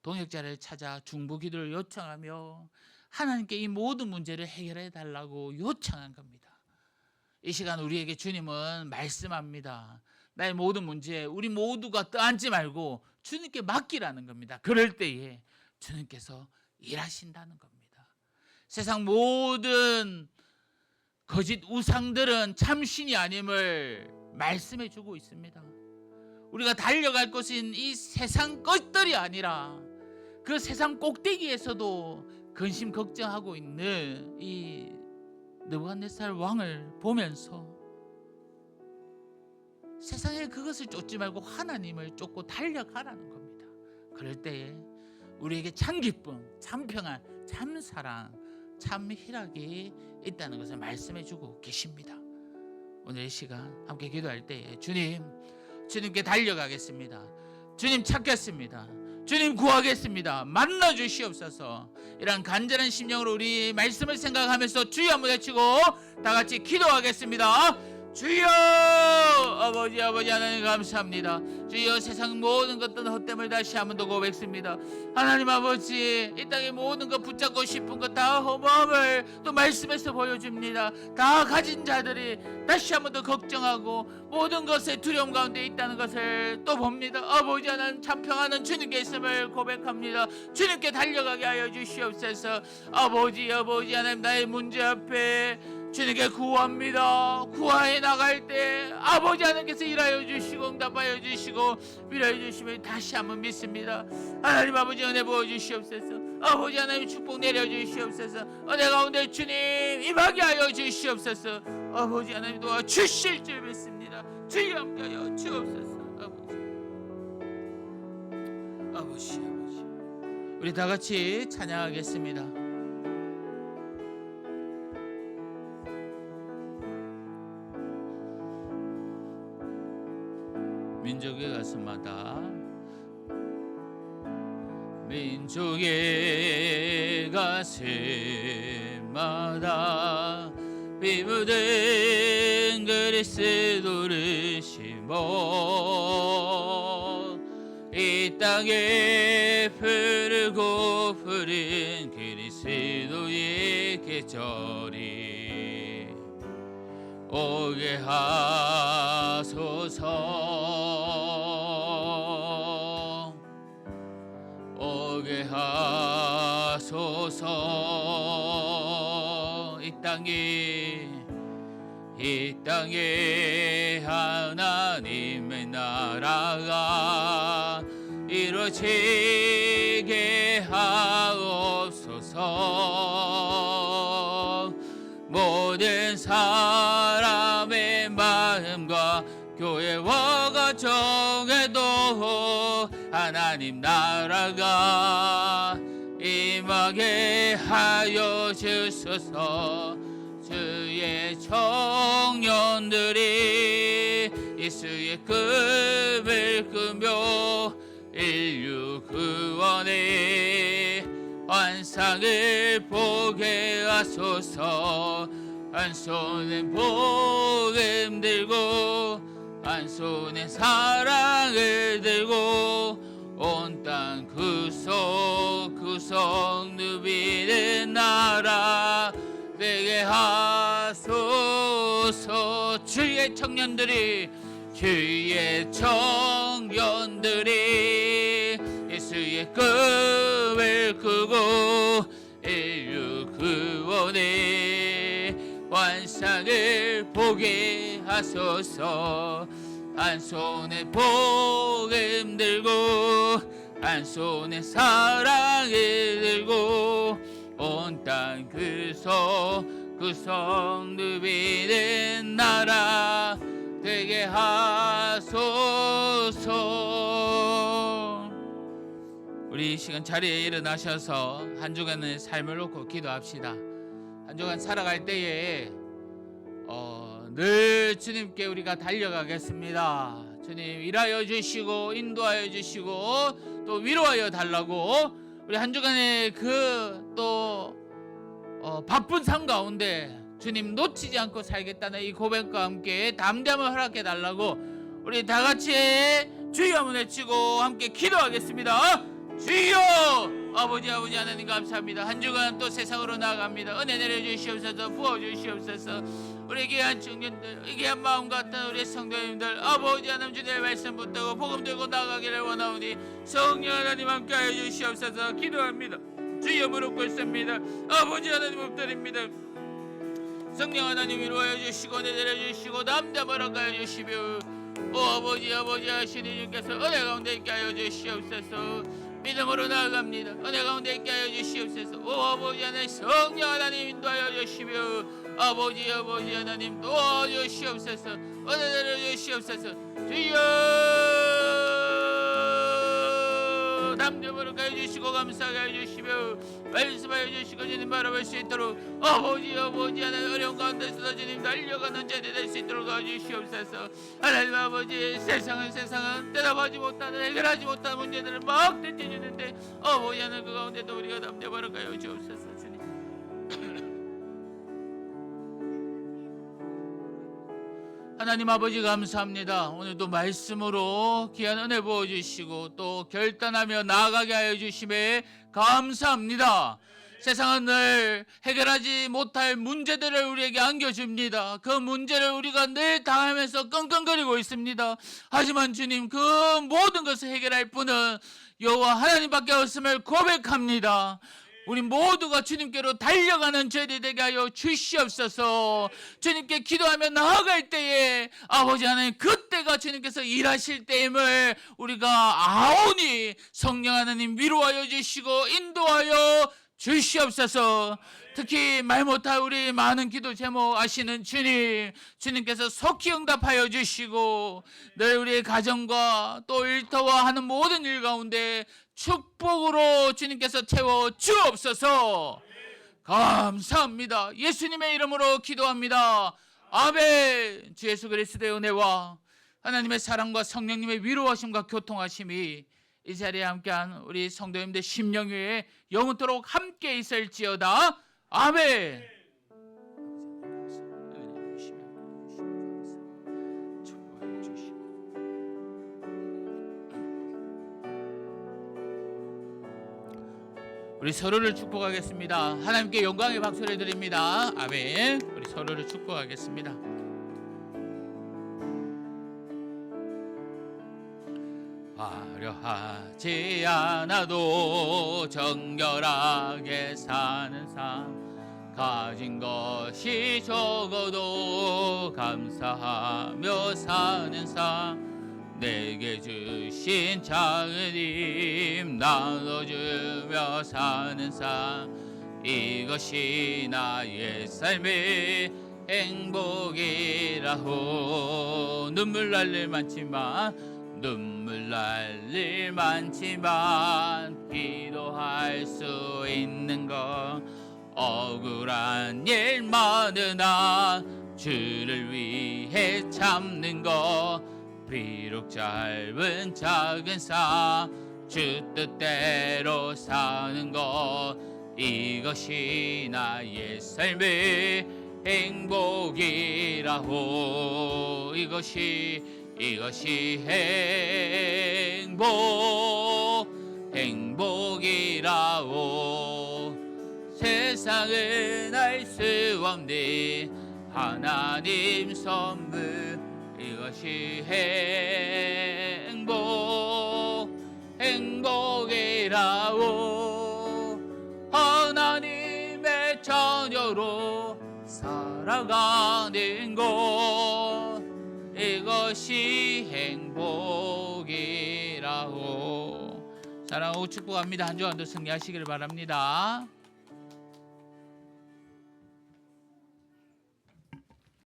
동역자를 찾아 중보기도를 요청하며 하나님께 이 모든 문제를 해결해 달라고 요청한 겁니다. 이 시간 우리에게 주님은 말씀합니다. 나의 모든 문제 우리 모두가 떠안지 말고 주님께 맡기라는 겁니다. 그럴 때에 주님께서 일하신다는 겁니다. 세상 모든 거짓 우상들은 참신이 아님을 말씀해 주고 있습니다. 우리가 달려갈 곳인 이 세상 것들이 아니라 그 세상 꼭대기에서도 근심 걱정하고 있는 이 느부갓네살 왕을 보면서 세상에 그것을 쫓지 말고 하나님을 쫓고 달려가라는 겁니다. 그럴 때에 우리에게 참 기쁨, 참 평안, 참 사랑, 참 희락이 있다는 것을 말씀해 주고 계십니다. 오늘 이 시간 함께 기도할 때에 주님께 달려가겠습니다. 주님 찾겠습니다. 주님 구하겠습니다. 만나 주시옵소서. 이런 간절한 심령으로 우리 말씀을 생각하면서 주여 한번 외치고 다 같이 기도하겠습니다. 주여, 아버지 하나님 감사합니다. 주여, 세상 모든 것들은 헛됨을 다시 한번 더 고백습니다. 하나님 아버지, 이 땅의 모든 것 붙잡고 싶은 것 다 허무함을 또 말씀에서 보여줍니다. 다 가진 자들이 다시 한번 더 걱정하고 모든 것에 두려움 가운데 있다는 것을 또 봅니다. 아버지 하나님, 참 평안한 주님께 있음을 고백합니다. 주님께 달려가게 하여 주시옵소서. 아버지 하나님, 나의 문제 앞에 주님께 구합니다. 구하에 나갈 때 아버지 하나님께서 일하여 주시고 응답하여 주시고 위로해 주시면 다시 한번 믿습니다. 하나님 아버지 은혜 부어 주시옵소서. 아버지 하나님 축복 내려 주시옵소서. 은혜 가운데 주님 임하게 하여 주시옵소서. 아버지 하나님 도와 주실 줄 믿습니다. 주여 함께 하여 주옵소서. 아버지 우리 다 같이 찬양하겠습니다. 민족의 가슴마다 민족의 가슴마다 피 묻은 그리스도를 심어 이 땅에 푸르고 푸른 그리스도의 계절이 오게 하소서 오게 하소서 이 땅에 하나님의 나라가 이루어지게 하옵소서 모든 사람의 마음과 교회와 가정에도 하나님 나라가 임하게 하여 주소서 주의 청년들이 예수의 꿈을 꾸며 인류 구원의 환상을 보게 하소서 한 손엔 복음 들고 한 손엔 사랑을 들고 온 땅 구석구석 누비는 나라 되게 하소서 주의 청년들이 예수의 꿈을 꾸고 인류 구원의 환상을 보게 하소서 한 손에 복음 들고 한 손에 사랑을 들고 온 땅 구석 누비는 나라 되게 하소서. 우리 이 시간 자리에 일어나셔서 한 주간의 삶을 놓고 기도합시다. 한 주간 살아갈 때에 늘 주님께 우리가 달려가겠습니다. 주님 일하여 주시고 인도하여 주시고 또 위로하여 달라고 우리 한 주간의 바쁜 삶 가운데 주님 놓치지 않고 살겠다는 이 고백과 함께 담대함을 허락해 달라고 우리 다 같이 주여 한번 외치고 함께 기도하겠습니다. 주여 아버지 하나님 감사합니다. 한 주간 또 세상으로 나아갑니다. 은혜 내려주시옵소서 부어주시옵소서 우리 귀한 청년들 귀한 마음 같은 우리 성도님들 아버지 하나님 주님의 말씀 붙들고 복음 들고 나가기를 원하오니 성령 하나님 함께하여 주시옵소서 기도합니다. 주여 무릎 꿇습니다. 아버지 하나님 엎드립니다. 성령 하나님 위로하여 주시고 은혜 내려주시고 담대함 허락하여 주시며 오 아버지 하시니 주께서 은혜 가운데 있게 하여 주시옵소서 믿음으로 나아갑니다. 은혜 가운데 있게 하여 주시옵소서 오 아버지 하나님 성령 하나님 인도하여 주시며 아버지 하나님 도와주시옵소서 은혜 내려주시옵소서 주여 담대함으로 가여 주시고 감사하게 하여 주시며 말씀하여 주시고 주님 바라볼 수 있도록 아버지 하나님 어려운 가운데서도 주님 달려가는 자들이 될 수 있도록 도와주시옵소서 하나님 아버지 세상은 대답하지 못하는 해결하지 못하는 문제들을 막 던져주는데 아버지 하나님 그 가운데도 우리가 담대함으로 가여 주옵소서 주님 하나님 아버지 감사합니다. 오늘도 말씀으로 귀한 은혜 부어주시고 또 결단하며 나아가게 하여 주심에 감사합니다. 세상은 늘 해결하지 못할 문제들을 우리에게 안겨줍니다. 그 문제를 우리가 늘 당하면서 끙끙거리고 있습니다. 하지만 주님 그 모든 것을 해결할 분은 여호와 하나님밖에 없음을 고백합니다. 우리 모두가 주님께로 달려가는 저희들이 되게 하여 주시옵소서. 주님께 기도하며 나아갈 때에 아버지 하나님 그때가 주님께서 일하실 때임을 우리가 아오니 성령 하나님 위로하여 주시고 인도하여 주시옵소서. 특히 말 못할 우리 많은 기도 제목 아시는 주님, 주님께서 속히 응답하여 주시고 늘 우리의 가정과 또 일터와 하는 모든 일 가운데 축복으로 주님께서 채워 주옵소서. 감사합니다. 예수님의 이름으로 기도합니다. 아멘. 주 예수 그리스도의 은혜와 하나님의 사랑과 성령님의 위로하심과 교통하심이 이 자리에 함께한 우리 성도님들 심령 위에 영원토록 함께 있을지어다. 아멘. 우리 서로를 축복하겠습니다. 하나님께 영광의 박수를 드립니다. 아멘. 우리 서로를 축복하겠습니다. 화려하지 않아도 정결하게 사는 삶, 가진 것이 적어도 감사하며 사는 삶, 내게 주신 작은 힘 나눠주며 사는 삶, 이것이 나의 삶의 행복이라고. 눈물 날 일 많지만 눈물 날 일 많지만 기도할 수 있는 것, 억울한 일 많으나 주를 위해 참는 것, 비록 짧은 작은 삶 주 뜻대로 사는 것, 이것이 나의 삶의 행복이라고. 이것이 행복이라고. 세상은 알 수 없는 하나님 선물, 이것이 행복이라고. 하나님의 자녀로 살아가는 것, 이것이 행복이라고. 사랑하고 축복합니다. 한 주간도 승리하시길 바랍니다.